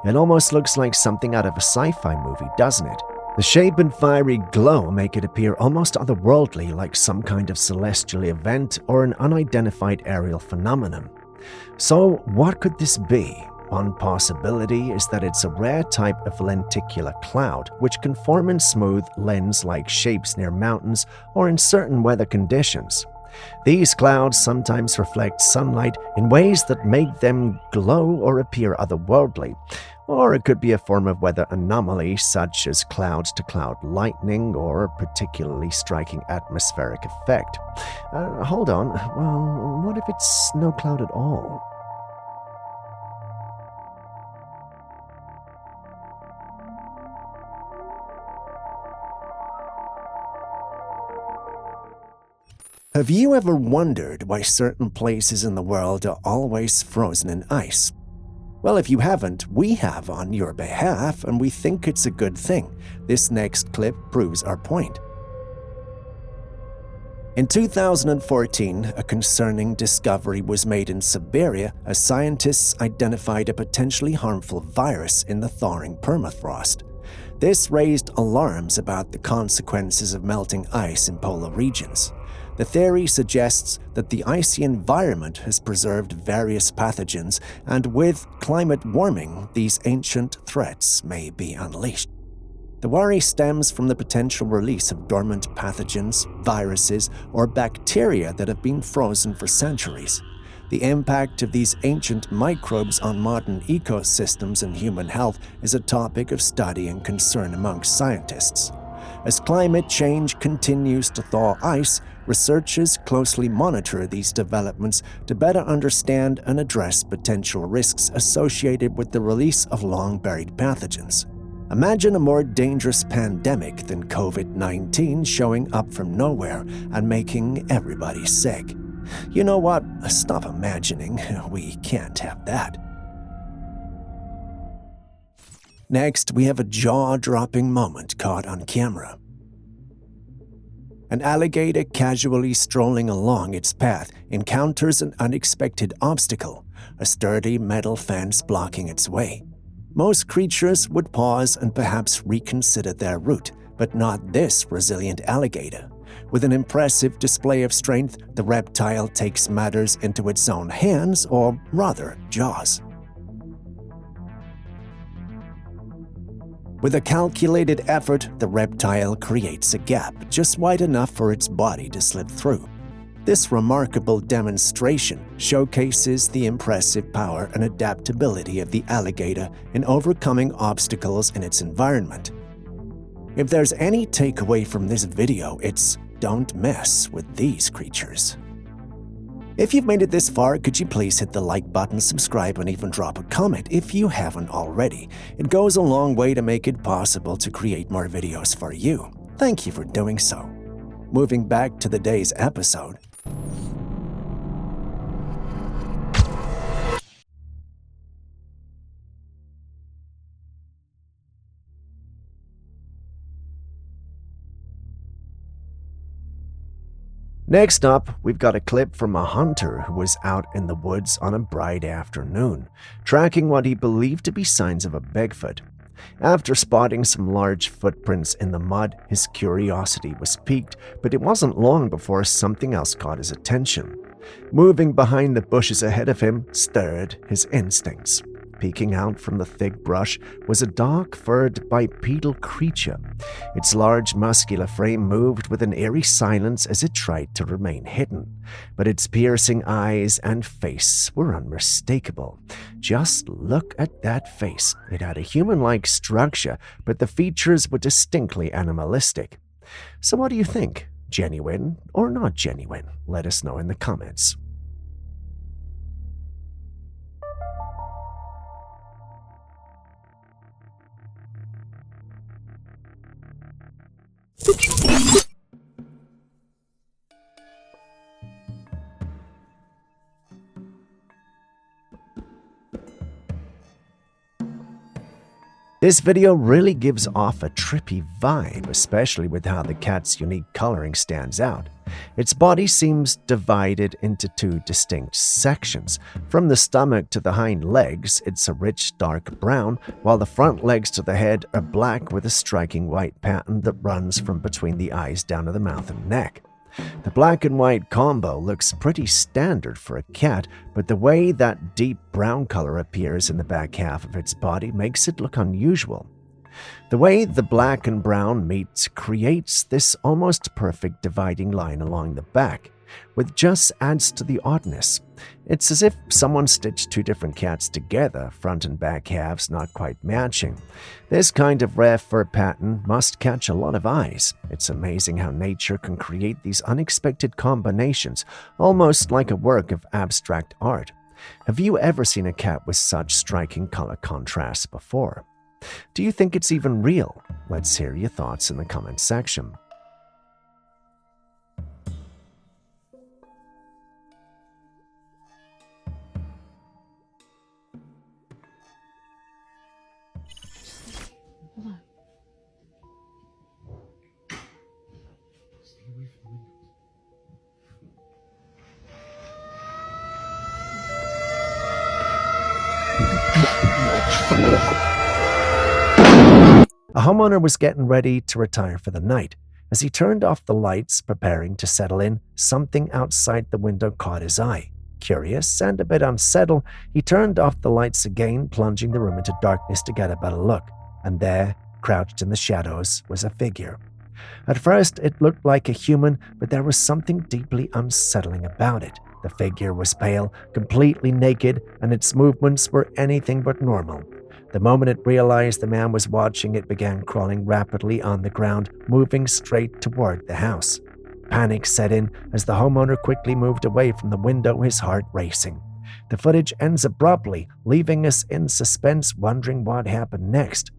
It almost looks like something out of a sci-fi movie, doesn't it? The shape and fiery glow make it appear almost otherworldly, like some kind of celestial event or an unidentified aerial phenomenon. So, what could this be? One possibility is that it's a rare type of lenticular cloud, which can form in smooth, lens-like shapes near mountains or in certain weather conditions. These clouds sometimes reflect sunlight in ways that make them glow or appear otherworldly, or it could be a form of weather anomaly such as cloud-to-cloud lightning or a particularly striking atmospheric effect. Hold on, well, what if it's no cloud at all? Have you ever wondered why certain places in the world are always frozen in ice? Well, if you haven't, we have on your behalf, and we think it's a good thing. This next clip proves our point. In 2014, a concerning discovery was made in Siberia as scientists identified a potentially harmful virus in the thawing permafrost. This raised alarms about the consequences of melting ice in polar regions. The theory suggests that the icy environment has preserved various pathogens, and with climate warming, these ancient threats may be unleashed. The worry stems from the potential release of dormant pathogens, viruses, or bacteria that have been frozen for centuries. The impact of these ancient microbes on modern ecosystems and human health is a topic of study and concern amongst scientists. As climate change continues to thaw ice, researchers closely monitor these developments to better understand and address potential risks associated with the release of long-buried pathogens. Imagine a more dangerous pandemic than COVID-19 showing up from nowhere and making everybody sick. You know what? Stop imagining. We can't have that. Next, we have a jaw-dropping moment caught on camera. An alligator casually strolling along its path encounters an unexpected obstacle, a sturdy metal fence blocking its way. Most creatures would pause and perhaps reconsider their route, but not this resilient alligator. With an impressive display of strength, the reptile takes matters into its own hands, or rather, jaws. With a calculated effort, the reptile creates a gap just wide enough for its body to slip through. This remarkable demonstration showcases the impressive power and adaptability of the alligator in overcoming obstacles in its environment. If there's any takeaway from this video, it's don't mess with these creatures. If you've made it this far, could you please hit the like button, subscribe, and even drop a comment if you haven't already. It goes a long way to make it possible to create more videos for you. Thank you for doing so. Moving back to the day's episode. Next up, we've got a clip from a hunter who was out in the woods on a bright afternoon, tracking what he believed to be signs of a Bigfoot. After spotting some large footprints in the mud, his curiosity was piqued, but it wasn't long before something else caught his attention. Moving behind the bushes ahead of him stirred his instincts. Peeking out from the thick brush was a dark-furred bipedal creature. Its large muscular frame moved with an eerie silence as it tried to remain hidden, but its piercing eyes and face were unmistakable. Just look at that face. It had a human-like structure, but the features were distinctly animalistic. So what do you think? Genuine or not genuine? Let us know in the comments. This video really gives off a trippy vibe, especially with how the cat's unique coloring stands out. Its body seems divided into two distinct sections. From the stomach to the hind legs, it's a rich dark brown, while the front legs to the head are black with a striking white pattern that runs from between the eyes down to the mouth and neck. The black and white combo looks pretty standard for a cat, but the way that deep brown color appears in the back half of its body makes it look unusual. The way the black and brown meet creates this almost perfect dividing line along the back, which just adds to the oddness. It's as if someone stitched two different cats together, front and back halves not quite matching. This kind of rare fur pattern must catch a lot of eyes. It's amazing how nature can create these unexpected combinations, almost like a work of abstract art. Have you ever seen a cat with such striking color contrasts before? Do you think it's even real? Let's hear your thoughts in the comment section. A homeowner was getting ready to retire for the night. As he turned off the lights, preparing to settle in, something outside the window caught his eye. Curious and a bit unsettled, he turned off the lights again, plunging the room into darkness to get a better look. And there, crouched in the shadows, was a figure. At first, it looked like a human, but there was something deeply unsettling about it. The figure was pale, completely naked, and its movements were anything but normal. The moment it realized the man was watching, it began crawling rapidly on the ground, moving straight toward the house. Panic set in as the homeowner quickly moved away from the window, his heart racing. The footage ends abruptly, leaving us in suspense, wondering what happened next.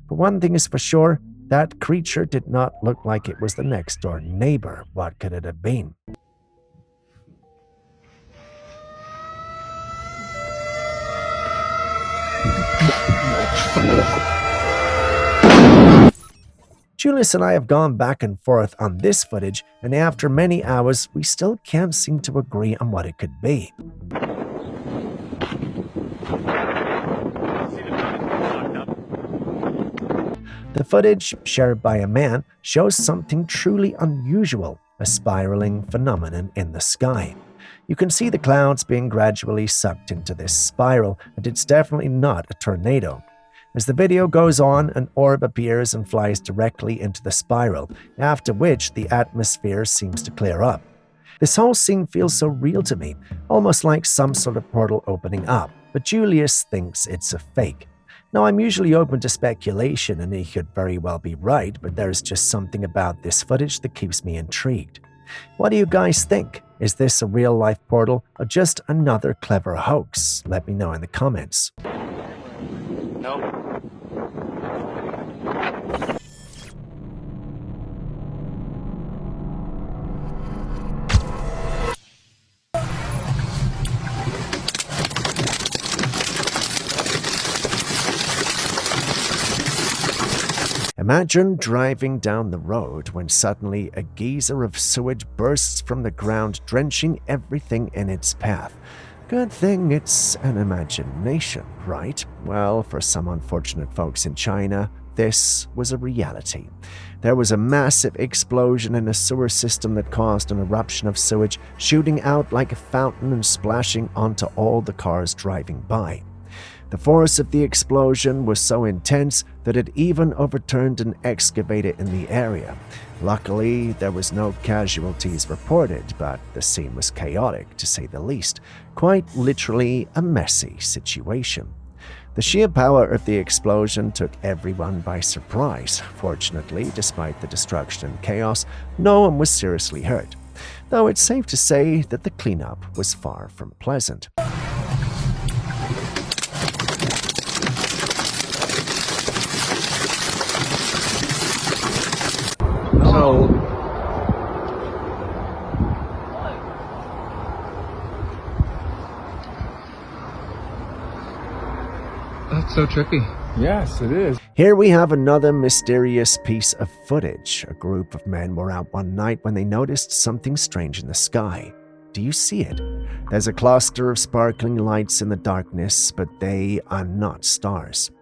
But one thing is for sure, that creature did not look like it was the next-door neighbor. What could it have been? Julius and I have gone back and forth on this footage, and after many hours, we still can't seem to agree on what it could be. The footage, shared by a man, shows something truly unusual, a spiraling phenomenon in the sky. You can see the clouds being gradually sucked into this spiral, and it's definitely not a tornado. As the video goes on, an orb appears and flies directly into the spiral, after which the atmosphere seems to clear up. This whole scene feels so real to me, almost like some sort of portal opening up, but Julius thinks it's a fake. Now, I'm usually open to speculation, and he could very well be right, but there's just something about this footage that keeps me intrigued. What do you guys think? Is this a real-life portal or just another clever hoax? Let me know in the comments. Nope. Imagine driving down the road when suddenly a geyser of sewage bursts from the ground, drenching everything in its path. Good thing it's an imagination, right? Well, for some unfortunate folks in China, this was a reality. There was a massive explosion in a sewer system that caused an eruption of sewage, shooting out like a fountain and splashing onto all the cars driving by. The force of the explosion was so intense that it even overturned an excavator in the area. Luckily, there was no casualties reported, but the scene was chaotic, to say the least. Quite literally a messy situation. The sheer power of the explosion took everyone by surprise. Fortunately, despite the destruction and chaos, no one was seriously hurt. Though it's safe to say that the cleanup was far from pleasant. So, that's so trippy. Yes, it is. Here we have another mysterious piece of footage. A group of men were out one night when they noticed something strange in the sky. Do you see it? There's a cluster of sparkling lights in the darkness, but they are not stars.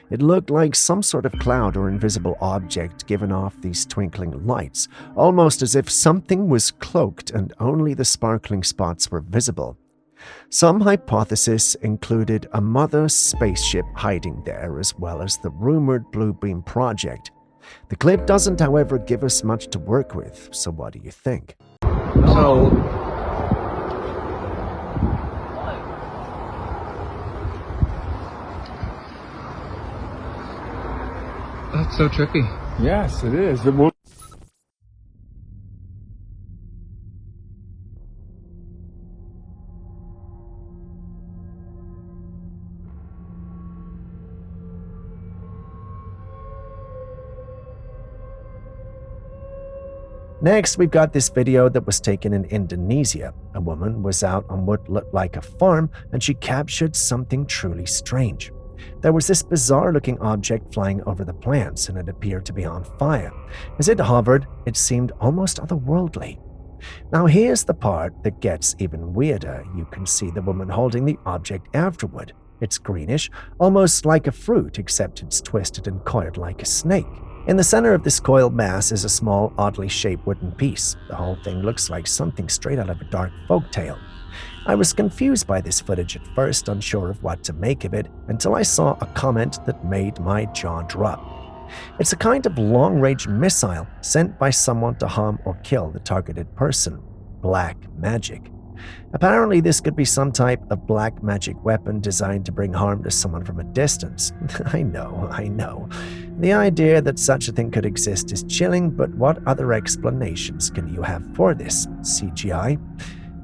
It looked like some sort of cloud or invisible object giving off these twinkling lights, almost as if something was cloaked and only the sparkling spots were visible. Some hypotheses included a mother spaceship hiding there, as well as the rumored Blue Beam project. The clip doesn't, however, give us much to work with, so what do you think? So, that's so trippy. Yes, it is. Next, we've got this video that was taken in Indonesia. A woman was out on what looked like a farm, and she captured something truly strange. There was this bizarre-looking object flying over the plants, and it appeared to be on fire. As it hovered, it seemed almost otherworldly. Now here's the part that gets even weirder. You can see the woman holding the object afterward. It's greenish, almost like a fruit, except it's twisted and coiled like a snake. In the center of this coiled mass is a small, oddly shaped wooden piece. The whole thing looks like something straight out of a dark folktale. I was confused by this footage at first, unsure of what to make of it, until I saw a comment that made my jaw drop. It's a kind of long-range missile sent by someone to harm or kill the targeted person. Black magic. Apparently, this could be some type of black magic weapon designed to bring harm to someone from a distance. I know. The idea that such a thing could exist is chilling, but what other explanations can you have for this? CGI?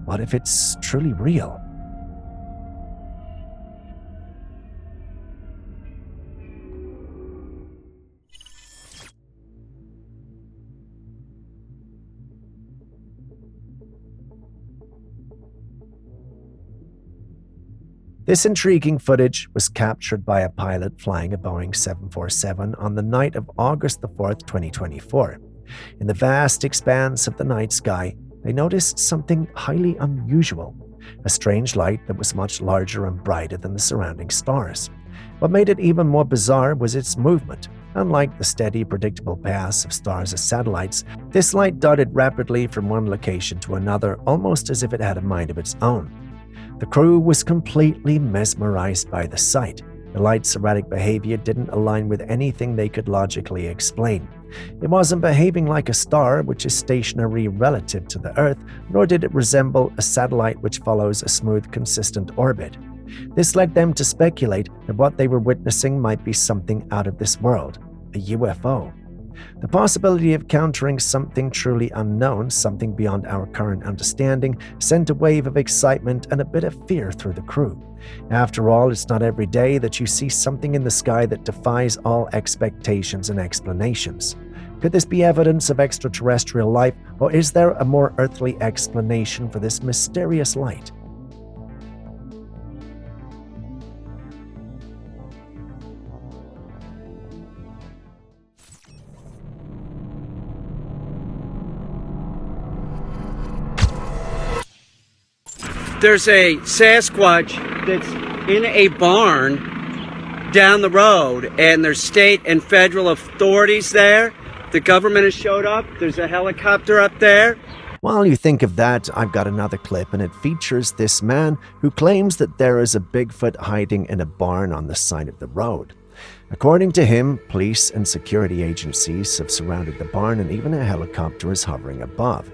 What if it's truly real? This intriguing footage was captured by a pilot flying a Boeing 747 on the night of August the 4th, 2024. In the vast expanse of the night sky, they noticed something highly unusual, a strange light that was much larger and brighter than the surrounding stars. What made it even more bizarre was its movement. Unlike the steady, predictable paths of stars as satellites, this light darted rapidly from one location to another, almost as if it had a mind of its own. The crew was completely mesmerized by the sight. The light's erratic behavior didn't align with anything they could logically explain. It wasn't behaving like a star, which is stationary relative to the Earth, nor did it resemble a satellite which follows a smooth, consistent orbit. This led them to speculate that what they were witnessing might be something out of this world, a UFO. The possibility of encountering something truly unknown, something beyond our current understanding, sent a wave of excitement and a bit of fear through the crew. After all, it's not every day that you see something in the sky that defies all expectations and explanations. Could this be evidence of extraterrestrial life, or is there a more earthly explanation for this mysterious light? There's a Sasquatch that's in a barn down the road, and there's state and federal authorities there. The government has showed up. There's a helicopter up there. While you think of that, I've got another clip, and it features this man who claims that there is a Bigfoot hiding in a barn on the side of the road. According to him, police and security agencies have surrounded the barn, and even a helicopter is hovering above.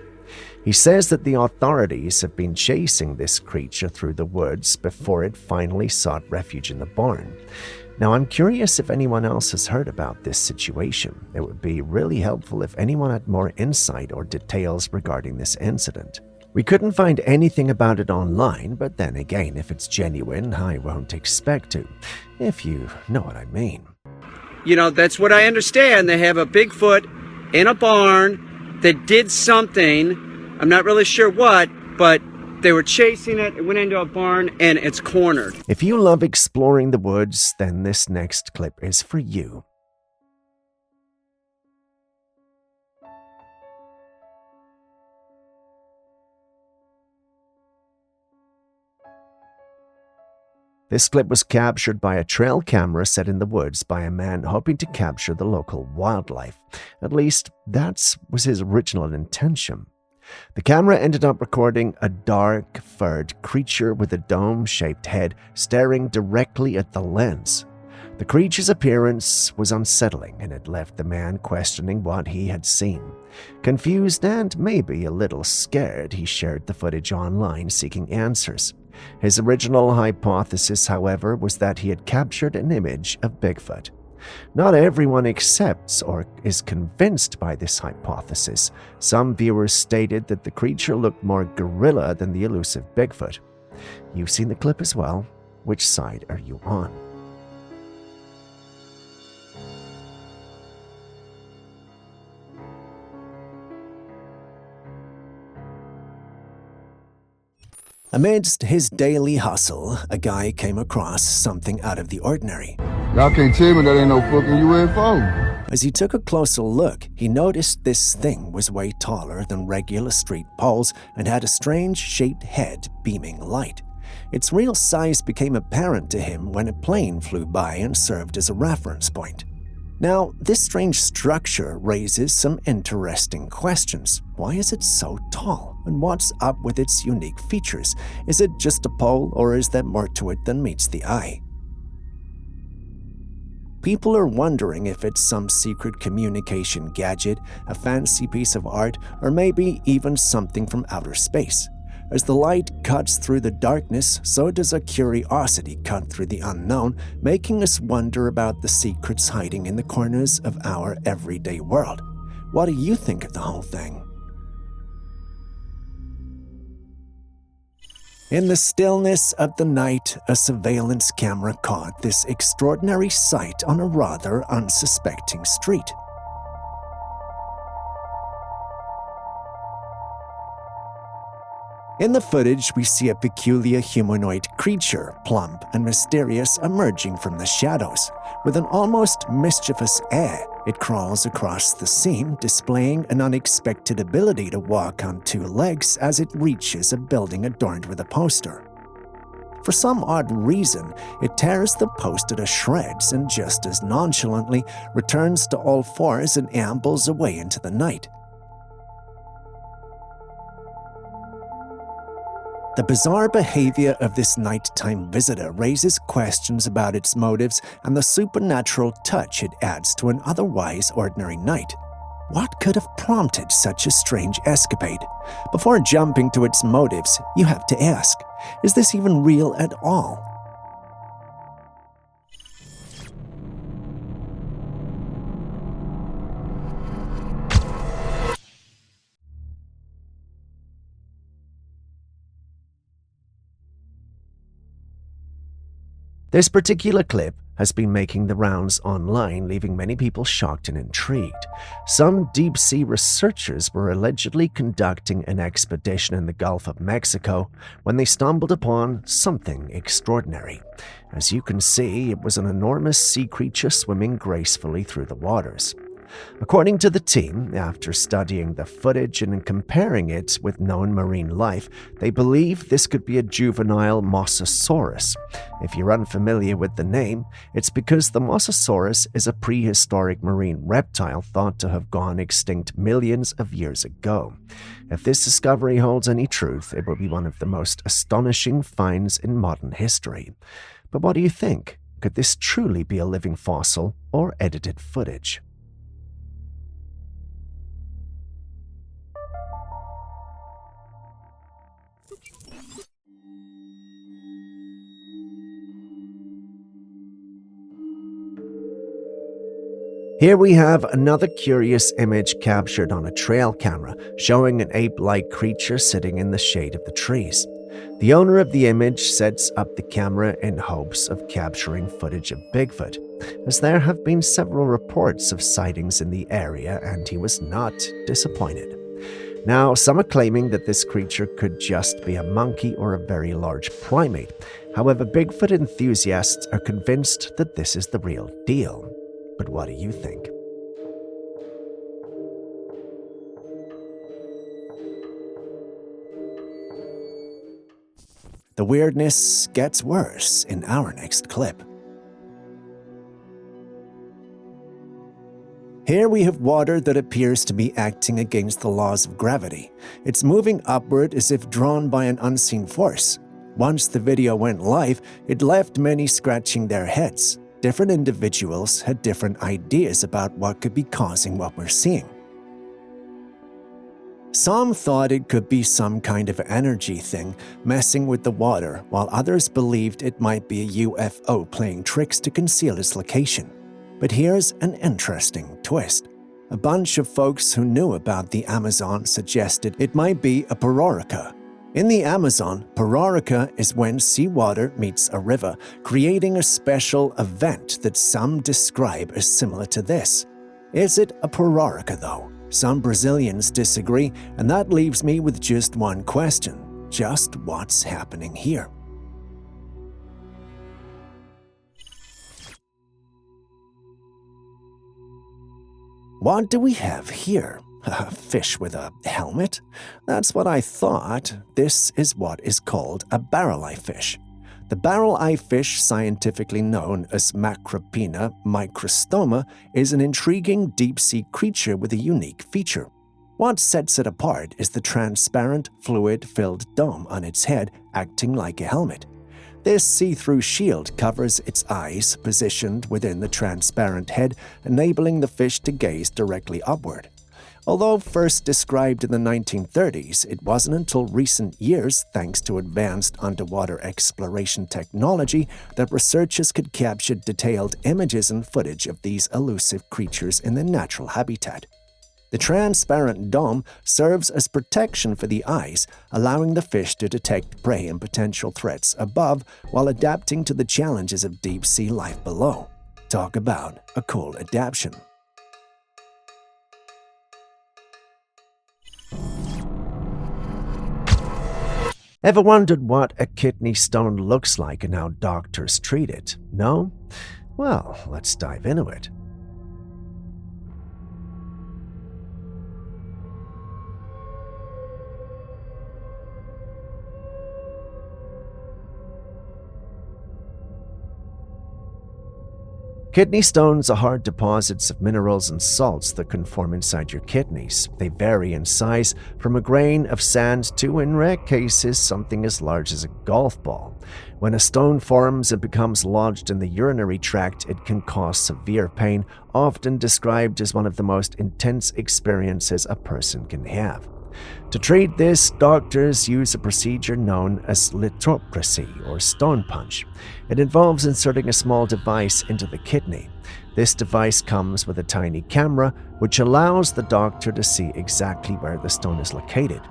He says that the authorities have been chasing this creature through the woods before it finally sought refuge in the barn. Now, I'm curious if anyone else has heard about this situation. It would be really helpful if anyone had more insight or details regarding this incident. We couldn't find anything about it online, but then again, if it's genuine, I won't expect to, if you know what I mean. You know, that's what I understand. They have a Bigfoot in a barn that did something. I'm not really sure what, but they were chasing it. It went into a barn, and it's cornered. If you love exploring the woods, then this next clip is for you. This clip was captured by a trail camera set in the woods by a man hoping to capture the local wildlife. At least, that was his original intention. The camera ended up recording a dark, furred creature with a dome-shaped head staring directly at the lens. The creature's appearance was unsettling, and it left the man questioning what he had seen. Confused and maybe a little scared, he shared the footage online seeking answers. His original hypothesis, however, was that he had captured an image of Bigfoot. Not everyone accepts or is convinced by this hypothesis. Some viewers stated that the creature looked more gorilla than the elusive Bigfoot. You've seen the clip as well. Which side are you on? Amidst his daily hustle, a guy came across something out of the ordinary. Y'all can't tell me that ain't no fucking UFO. As he took a closer look, he noticed this thing was way taller than regular street poles and had a strange shaped head beaming light. Its real size became apparent to him when a plane flew by and served as a reference point. Now, this strange structure raises some interesting questions. Why is it so tall? And what's up with its unique features? Is it just a pole, or is there more to it than meets the eye? People are wondering if it's some secret communication gadget, a fancy piece of art, or maybe even something from outer space. As the light cuts through the darkness, so does a curiosity cut through the unknown, making us wonder about the secrets hiding in the corners of our everyday world. What do you think of the whole thing? In the stillness of the night, a surveillance camera caught this extraordinary sight on a rather unsuspecting street. In the footage, we see a peculiar humanoid creature, plump and mysterious, emerging from the shadows. With an almost mischievous air, it crawls across the scene, displaying an unexpected ability to walk on two legs as it reaches a building adorned with a poster. For some odd reason, it tears the poster to shreds and just as nonchalantly returns to all fours and ambles away into the night. The bizarre behavior of this nighttime visitor raises questions about its motives and the supernatural touch it adds to an otherwise ordinary night. What could have prompted such a strange escapade? Before jumping to its motives, you have to ask, is this even real at all? This particular clip has been making the rounds online, leaving many people shocked and intrigued. Some deep-sea researchers were allegedly conducting an expedition in the Gulf of Mexico when they stumbled upon something extraordinary. As you can see, it was an enormous sea creature swimming gracefully through the waters. According to the team, after studying the footage and comparing it with known marine life, they believe this could be a juvenile Mosasaurus. If you're unfamiliar with the name, it's because the Mosasaurus is a prehistoric marine reptile thought to have gone extinct millions of years ago. If this discovery holds any truth, it will be one of the most astonishing finds in modern history. But what do you think? Could this truly be a living fossil or edited footage? Here we have another curious image captured on a trail camera, showing an ape-like creature sitting in the shade of the trees. The owner of the image sets up the camera in hopes of capturing footage of Bigfoot, as there have been several reports of sightings in the area, and he was not disappointed. Now, some are claiming that this creature could just be a monkey or a very large primate. However, Bigfoot enthusiasts are convinced that this is the real deal. But what do you think? The weirdness gets worse in our next clip. Here we have water that appears to be acting against the laws of gravity. It's moving upward as if drawn by an unseen force. Once the video went live, it left many scratching their heads. Different individuals had different ideas about what could be causing what we're seeing. Some thought it could be some kind of energy thing messing with the water, while others believed it might be a UFO playing tricks to conceal its location. But here's an interesting twist. A bunch of folks who knew about the Amazon suggested it might be a parorica. In the Amazon, parorica is when seawater meets a river, creating a special event that some describe as similar to this. Is it a parorica, though? Some Brazilians disagree, and that leaves me with just one question. Just what's happening here? What do we have here? A fish with a helmet? That's what I thought. This is what is called a barrel-eye fish. The barrel-eye fish, scientifically known as Macropina microstoma, is an intriguing deep-sea creature with a unique feature. What sets it apart is the transparent, fluid-filled dome on its head acting like a helmet. This see-through shield covers its eyes, positioned within the transparent head, enabling the fish to gaze directly upward. Although first described in the 1930s, it wasn't until recent years, thanks to advanced underwater exploration technology, that researchers could capture detailed images and footage of these elusive creatures in their natural habitat. The transparent dome serves as protection for the eyes, allowing the fish to detect prey and potential threats above while adapting to the challenges of deep-sea life below. Talk about a cool adaptation. Ever wondered what a kidney stone looks like and how doctors treat it? No? Well, let's dive into it. Kidney stones are hard deposits of minerals and salts that can form inside your kidneys. They vary in size from a grain of sand to, in rare cases, something as large as a golf ball. When a stone forms and becomes lodged in the urinary tract, it can cause severe pain, often described as one of the most intense experiences a person can have. To treat this, doctors use a procedure known as lithotripsy or stone punch. It involves inserting a small device into the kidney. This device comes with a tiny camera, which allows the doctor to see exactly where the stone is located.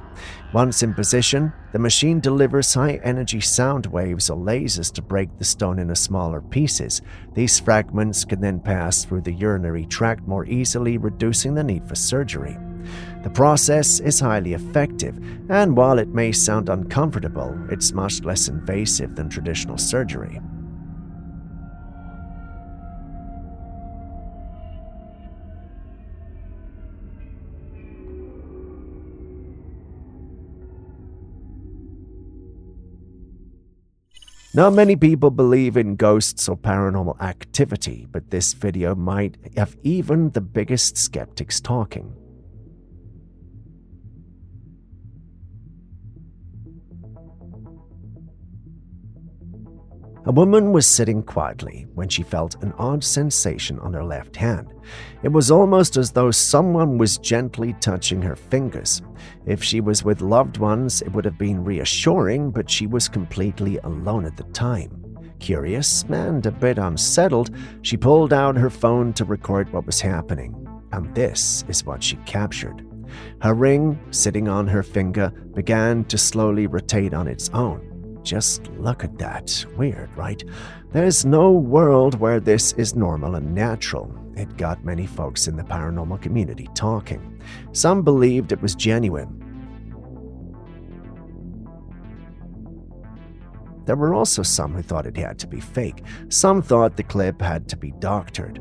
Once in position, the machine delivers high-energy sound waves or lasers to break the stone into smaller pieces. These fragments can then pass through the urinary tract more easily, reducing the need for surgery. The process is highly effective, and while it may sound uncomfortable, it's much less invasive than traditional surgery. Not many people believe in ghosts or paranormal activity, but this video might have even the biggest skeptics talking. A woman was sitting quietly when she felt an odd sensation on her left hand. It was almost as though someone was gently touching her fingers. If she was with loved ones, it would have been reassuring, but she was completely alone at the time. Curious and a bit unsettled, she pulled out her phone to record what was happening, and this is what she captured. Her ring, sitting on her finger, began to slowly rotate on its own. Just look at that. Weird, right? There's no world where this is normal and natural. It got many folks in the paranormal community talking. Some believed it was genuine. There were also some who thought it had to be fake. Some thought the clip had to be doctored.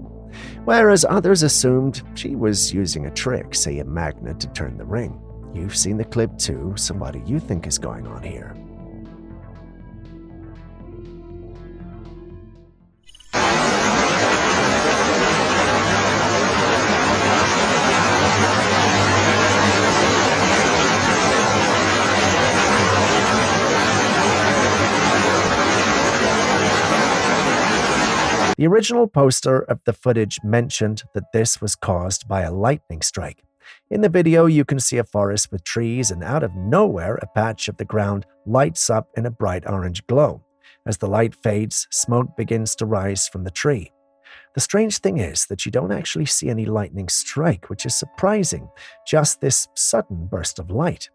Whereas others assumed she was using a trick, say a magnet, to turn the ring. You've seen the clip too, so what do you think is going on here? The original poster of the footage mentioned that this was caused by a lightning strike. In the video, you can see a forest with trees, and out of nowhere, a patch of the ground lights up in a bright orange glow. As the light fades, smoke begins to rise from the tree. The strange thing is that you don't actually see any lightning strike, which is surprising, just this sudden burst of light.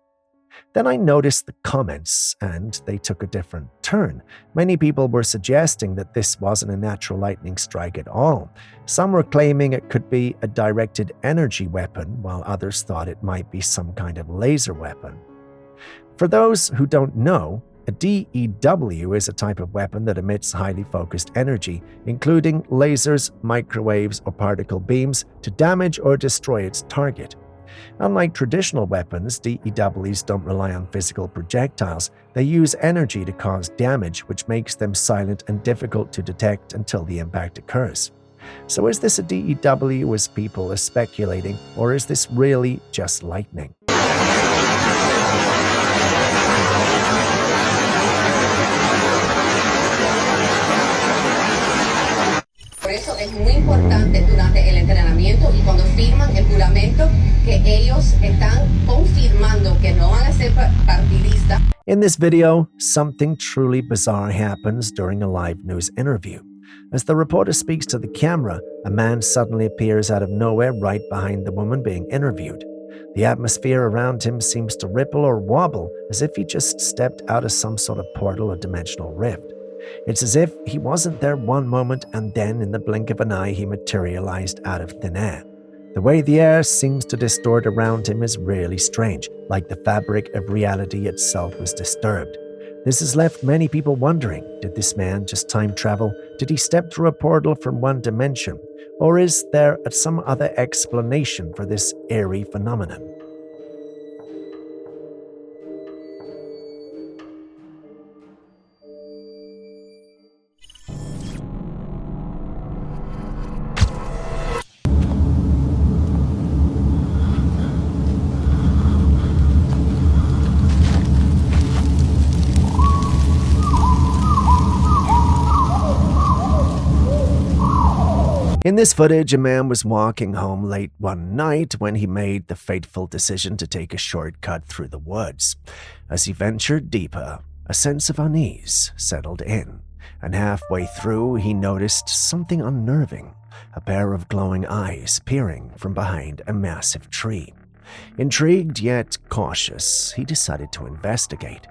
Then I noticed the comments, and they took a different turn. Many people were suggesting that this wasn't a natural lightning strike at all. Some were claiming it could be a directed energy weapon, while others thought it might be some kind of laser weapon. For those who don't know, a DEW is a type of weapon that emits highly focused energy, including lasers, microwaves, or particle beams, to damage or destroy its target. Unlike traditional weapons, DEWs don't rely on physical projectiles. They use energy to cause damage, which makes them silent and difficult to detect until the impact occurs. So is this a DEW, as people are speculating, or is this really just lightning? Por eso es muy importante durante el entrenamiento y cuando firman el juramento que ellos están confirmando que no van a ser partidistas. In this video, something truly bizarre happens during a live news interview. As the reporter speaks to the camera, a man suddenly appears out of nowhere right behind the woman being interviewed. The atmosphere around him seems to ripple or wobble as if he just stepped out of some sort of portal or dimensional rift. It's as if he wasn't there one moment and then in the blink of an eye he materialized out of thin air. The way the air seems to distort around him is really strange, like the fabric of reality itself was disturbed. This has left many people wondering, did this man just time travel? Did he step through a portal from one dimension? Or is there some other explanation for this eerie phenomenon? In this footage, a man was walking home late one night when he made the fateful decision to take a shortcut through the woods. As he ventured deeper, a sense of unease settled in, and halfway through he noticed something unnerving, a pair of glowing eyes peering from behind a massive tree. Intrigued yet cautious, he decided to investigate.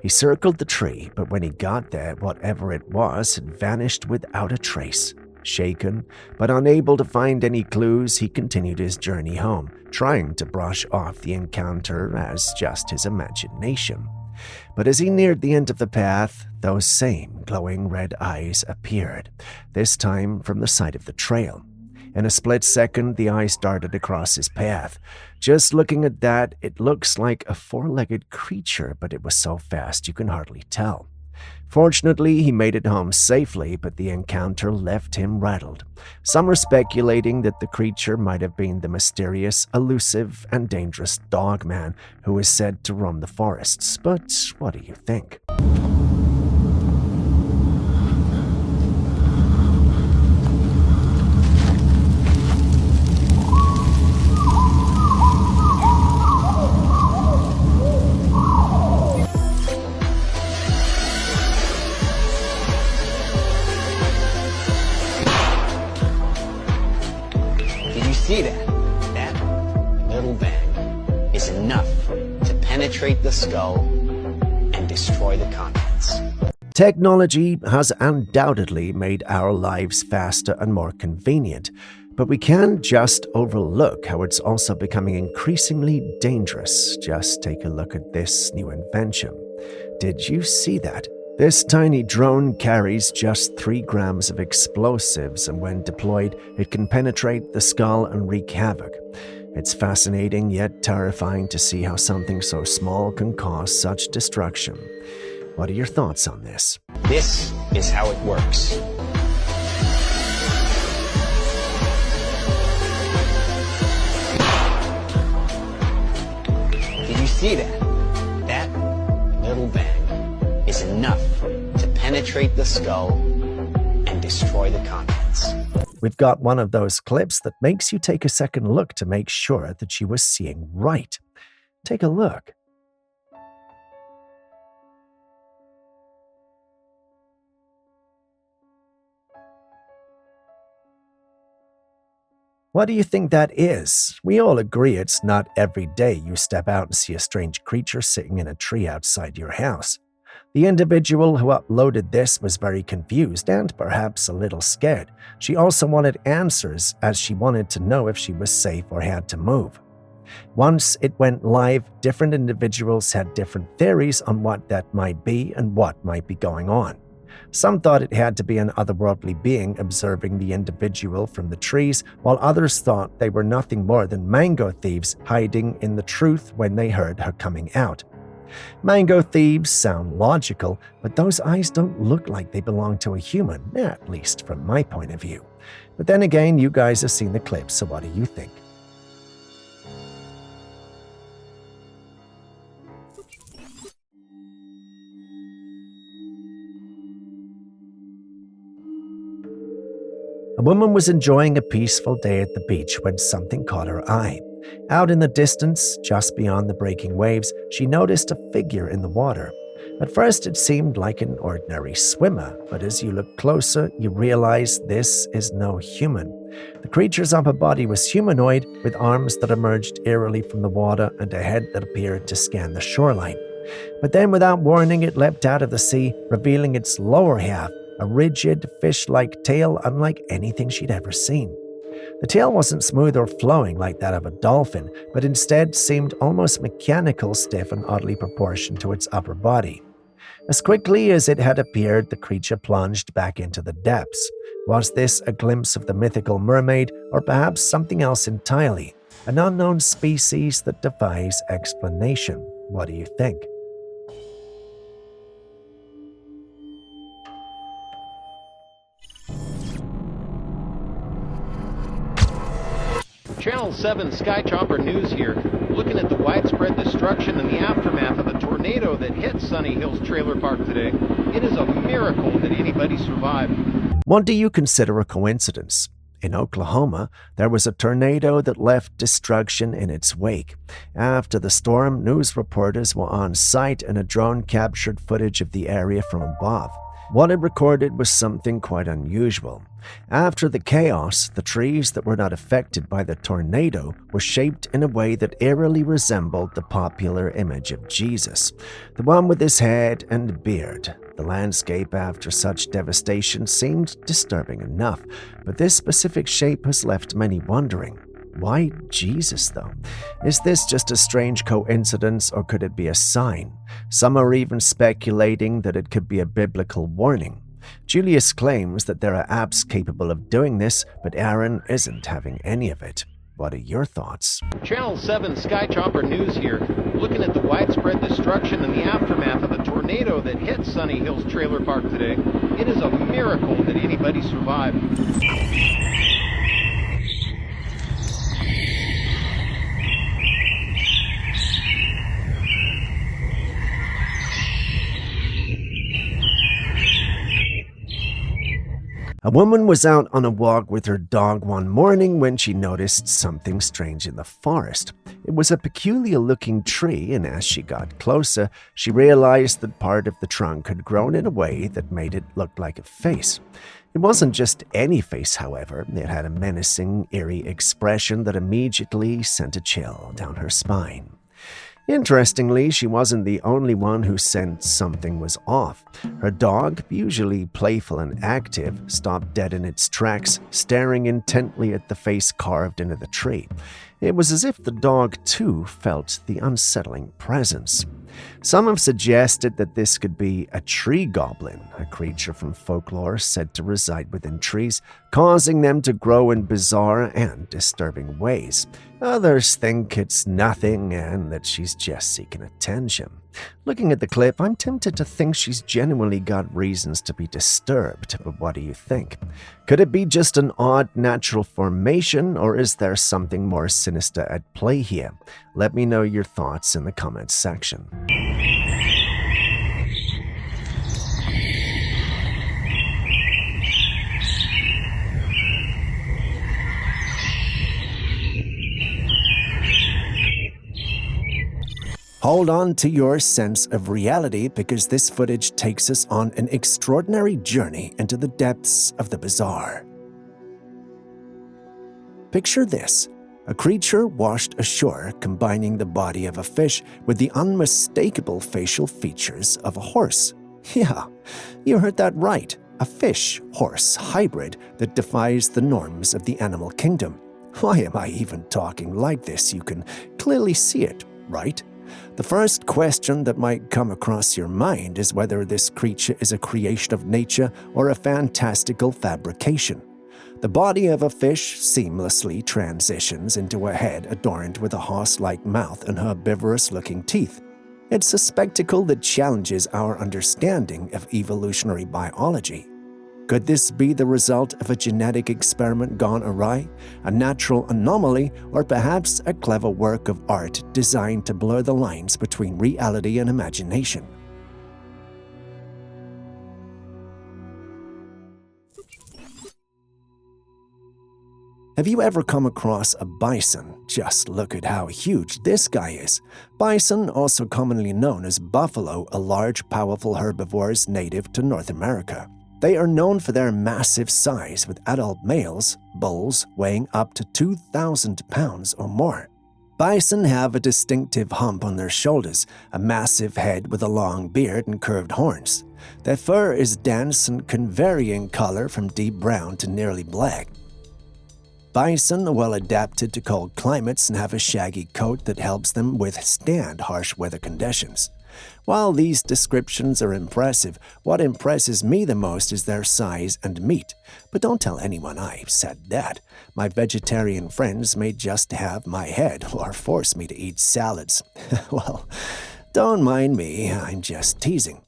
He circled the tree, but when he got there, whatever it was had vanished without a trace. Shaken, but unable to find any clues, he continued his journey home, trying to brush off the encounter as just his imagination. But as he neared the end of the path, those same glowing red eyes appeared, this time from the side of the trail. In a split second, the eyes darted across his path. Just looking at that, it looks like a four-legged creature, but it was so fast you can hardly tell. Fortunately, he made it home safely, but the encounter left him rattled. Some are speculating that the creature might have been the mysterious, elusive, and dangerous dogman who is said to roam the forests. But what do you think? See that? That little bang is enough to penetrate the skull and destroy the contents. Technology has undoubtedly made our lives faster and more convenient, but we can't just overlook how it's also becoming increasingly dangerous. Just take a look at this new invention. Did you see that? This tiny drone carries just 3 grams of explosives, and when deployed, it can penetrate the skull and wreak havoc. It's fascinating yet terrifying to see how something so small can cause such destruction. What are your thoughts on this? This is how it works. Did you see that? That little bang is enough to penetrate the skull and destroy the contents. We've got one of those clips that makes you take a second look to make sure that you were seeing right. Take a look. What do you think that is? We all agree it's not every day you step out and see a strange creature sitting in a tree outside your house. The individual who uploaded this was very confused and perhaps a little scared. She also wanted answers, as she wanted to know if she was safe or had to move. Once it went live, different individuals had different theories on what that might be and what might be going on. Some thought it had to be an otherworldly being observing the individual from the trees, while others thought they were nothing more than mango thieves hiding in the truth when they heard her coming out. Mango thieves sound logical, but those eyes don't look like they belong to a human, at least from my point of view. But then again, you guys have seen the clip, so what do you think? A woman was enjoying a peaceful day at the beach when something caught her eye. Out in the distance, just beyond the breaking waves, she noticed a figure in the water. At first, it seemed like an ordinary swimmer, but as you look closer, you realize this is no human. The creature's upper body was humanoid, with arms that emerged eerily from the water and a head that appeared to scan the shoreline. But then, without warning, it leapt out of the sea, revealing its lower half, a rigid, fish-like tail unlike anything she'd ever seen. The tail wasn't smooth or flowing like that of a dolphin, but instead seemed almost mechanical, stiff, and oddly proportioned to its upper body. As quickly as it had appeared, the creature plunged back into the depths. Was this a glimpse of the mythical mermaid, or perhaps something else entirely? An unknown species that defies explanation. What do you think? Channel 7 Skychopper News here, looking at the widespread destruction in the aftermath of the tornado that hit Sunny Hills Trailer Park today. It is a miracle that anybody survived. What do you consider a coincidence? In Oklahoma, there was a tornado that left destruction in its wake. After the storm, news reporters were on site and a drone captured footage of the area from above. What it recorded was something quite unusual. After the chaos, the trees that were not affected by the tornado were shaped in a way that eerily resembled the popular image of Jesus, the one with his head and beard. The landscape after such devastation seemed disturbing enough, but this specific shape has left many wondering. Why Jesus, though? Is this just a strange coincidence, or could it be a sign? Some are even speculating that it could be a biblical warning. Julius claims that there are apps capable of doing this, but Aaron isn't having any of it. What are your thoughts? Channel 7 Skychopper News here, looking at the widespread destruction in the aftermath of the tornado that hit Sunny Hills Trailer Park today. It is a miracle that anybody survived. A woman was out on a walk with her dog one morning when she noticed something strange in the forest. It was a peculiar-looking tree, and as she got closer, she realized that part of the trunk had grown in a way that made it look like a face. It wasn't just any face, however. It had a menacing, eerie expression that immediately sent a chill down her spine. Interestingly, she wasn't the only one who sensed something was off. Her dog, usually playful and active, stopped dead in its tracks, staring intently at the face carved into the tree. It was as if the dog, too, felt the unsettling presence. Some have suggested that this could be a tree goblin, a creature from folklore said to reside within trees, causing them to grow in bizarre and disturbing ways. Others think it's nothing and that she's just seeking attention. Looking at the clip, I'm tempted to think she's genuinely got reasons to be disturbed, but what do you think? Could it be just an odd natural formation, or is there something more sinister at play here? Let me know your thoughts in the comments section. Hold on to your sense of reality, because this footage takes us on an extraordinary journey into the depths of the bizarre. Picture this: a creature washed ashore, combining the body of a fish with the unmistakable facial features of a horse. Yeah, you heard that right. A fish-horse hybrid that defies the norms of the animal kingdom. Why am I even talking like this? You can clearly see it, right? The first question that might come across your mind is whether this creature is a creation of nature or a fantastical fabrication. The body of a fish seamlessly transitions into a head adorned with a horse-like mouth and herbivorous-looking teeth. It's a spectacle that challenges our understanding of evolutionary biology. Could this be the result of a genetic experiment gone awry, a natural anomaly, or perhaps a clever work of art designed to blur the lines between reality and imagination? Have you ever come across a bison? Just look at how huge this guy is. Bison, also commonly known as buffalo, are large, powerful herbivores native to North America. They are known for their massive size, with adult males, bulls, weighing up to 2,000 pounds or more. Bison have a distinctive hump on their shoulders, a massive head with a long beard and curved horns. Their fur is dense and can vary in color from deep brown to nearly black. Bison are well adapted to cold climates and have a shaggy coat that helps them withstand harsh weather conditions. While these descriptions are impressive, what impresses me the most is their size and meat. But don't tell anyone I said that. My vegetarian friends may just have my head or force me to eat salads. Well, don't mind me, I'm just teasing.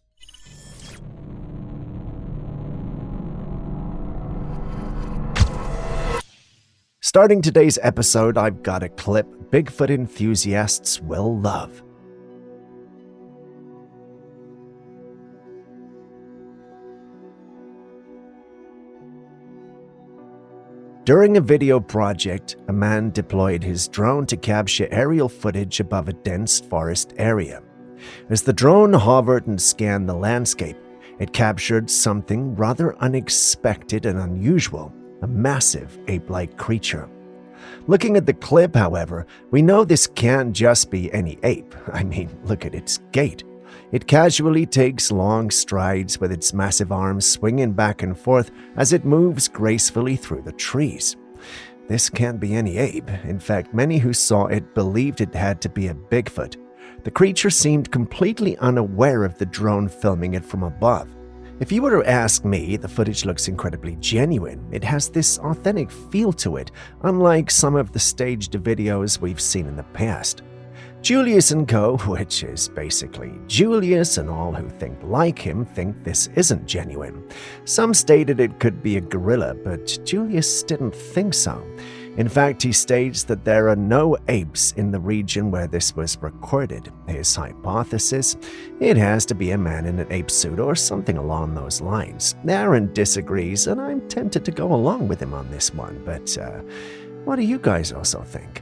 Starting today's episode, I've got a clip Bigfoot enthusiasts will love. During a video project, a man deployed his drone to capture aerial footage above a dense forest area. As the drone hovered and scanned the landscape, it captured something rather unexpected and unusual, a massive ape-like creature. Looking at the clip, however, we know this can't just be any ape. I mean, look at its gait. It casually takes long strides with its massive arms swinging back and forth as it moves gracefully through the trees. This can't be any ape. In fact, many who saw it believed it had to be a Bigfoot. The creature seemed completely unaware of the drone filming it from above. If you were to ask me, the footage looks incredibly genuine. It has this authentic feel to it, unlike some of the staged videos we've seen in the past. Julius & Co., which is basically Julius and all who think like him, think this isn't genuine. Some stated it could be a gorilla, but Julius didn't think so. In fact, he states that there are no apes in the region where this was recorded. His hypothesis? It has to be a man in an ape suit or something along those lines. Aaron disagrees, and I'm tempted to go along with him on this one, but what do you guys also think?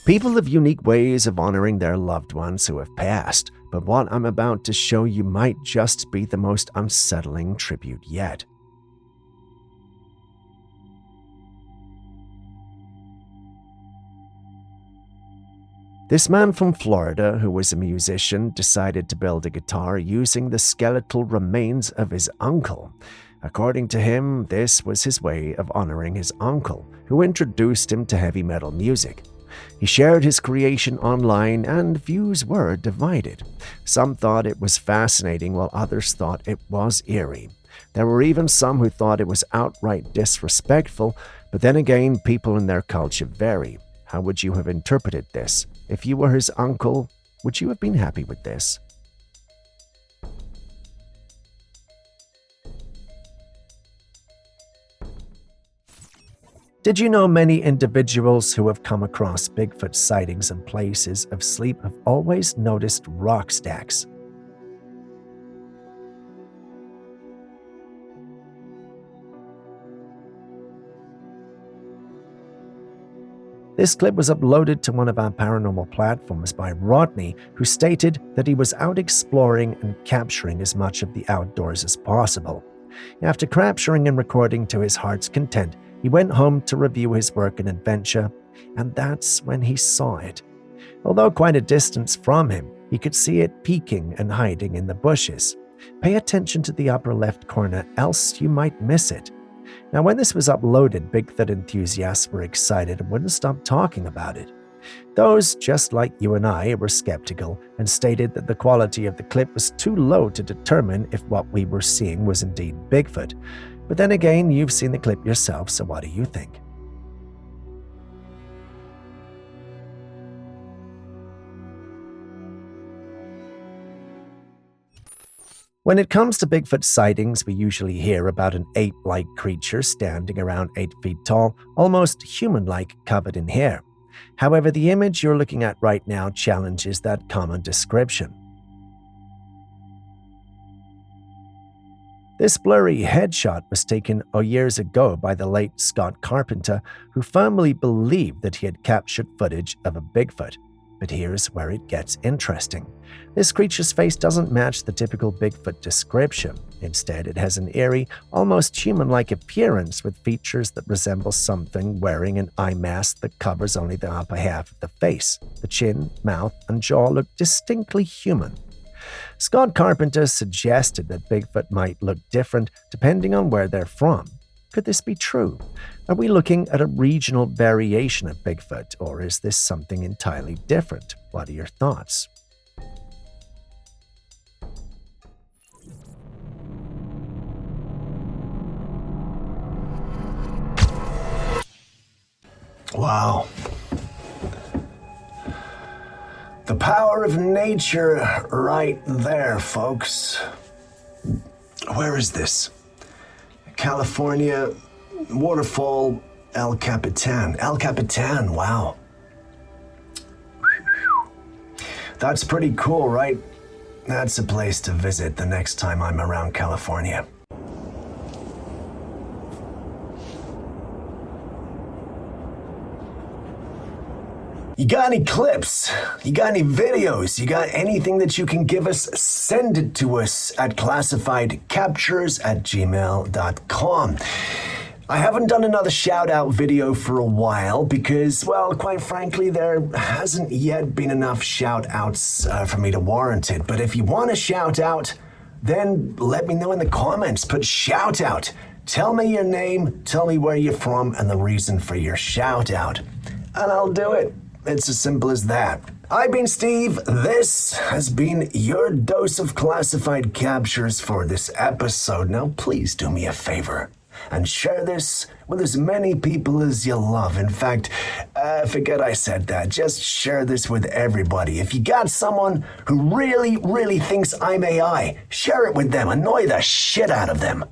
People have unique ways of honoring their loved ones who have passed, but what I'm about to show you might just be the most unsettling tribute yet. This man from Florida, who was a musician, decided to build a guitar using the skeletal remains of his uncle. According to him, this was his way of honoring his uncle, who introduced him to heavy metal music. He shared his creation online, and views were divided. Some thought it was fascinating, while others thought it was eerie. There were even some who thought it was outright disrespectful, but then again, people in their culture vary. How would you have interpreted this? If you were his uncle, would you have been happy with this? Did you know many individuals who have come across Bigfoot sightings in places of sleep have always noticed rock stacks? This clip was uploaded to one of our paranormal platforms by Rodney, who stated that he was out exploring and capturing as much of the outdoors as possible. After capturing and recording to his heart's content, he went home to review his work and adventure, and that's when he saw it. Although quite a distance from him, he could see it peeking and hiding in the bushes. Pay attention to the upper left corner, else you might miss it. Now, when this was uploaded, Bigfoot enthusiasts were excited and wouldn't stop talking about it. Those, just like you and I, were skeptical and stated that the quality of the clip was too low to determine if what we were seeing was indeed Bigfoot. But then again, you've seen the clip yourself, so what do you think? When it comes to Bigfoot sightings, we usually hear about an ape-like creature standing around 8 feet tall, almost human-like, covered in hair. However, the image you're looking at right now challenges that common description. This blurry headshot was taken years ago by the late Scott Carpenter, who firmly believed that he had captured footage of a Bigfoot. But here's where it gets interesting. This creature's face doesn't match the typical Bigfoot description. Instead, it has an eerie, almost human-like appearance with features that resemble something wearing an eye mask that covers only the upper half of the face. The chin, mouth, and jaw look distinctly human. Scott Carpenter suggested that Bigfoot might look different depending on where they're from. Could this be true? Are we looking at a regional variation of Bigfoot, or is this something entirely different? What are your thoughts? Wow. The power of nature right there, folks. Where is this? California, waterfall, El Capitan. El Capitan, wow. That's pretty cool, right? That's a place to visit the next time I'm around California. You got any clips? You got any videos? You got anything that you can give us? Send it to us at classifiedcaptures@gmail.com. I haven't done another shout-out video for a while because, well, quite frankly, there hasn't yet been enough shout-outs for me to warrant it. But if you want a shout-out, then let me know in the comments. Put shout-out. Tell me your name, tell me where you're from, and the reason for your shout-out. And I'll do it. It's as simple as that. I've been Steve. This has been your dose of classified captures for this episode. Now, please do me a favor and share this with as many people as you love. In fact, forget I said that. Just share this with everybody. If you got someone who really, really thinks I'm AI, share it with them. Annoy the shit out of them.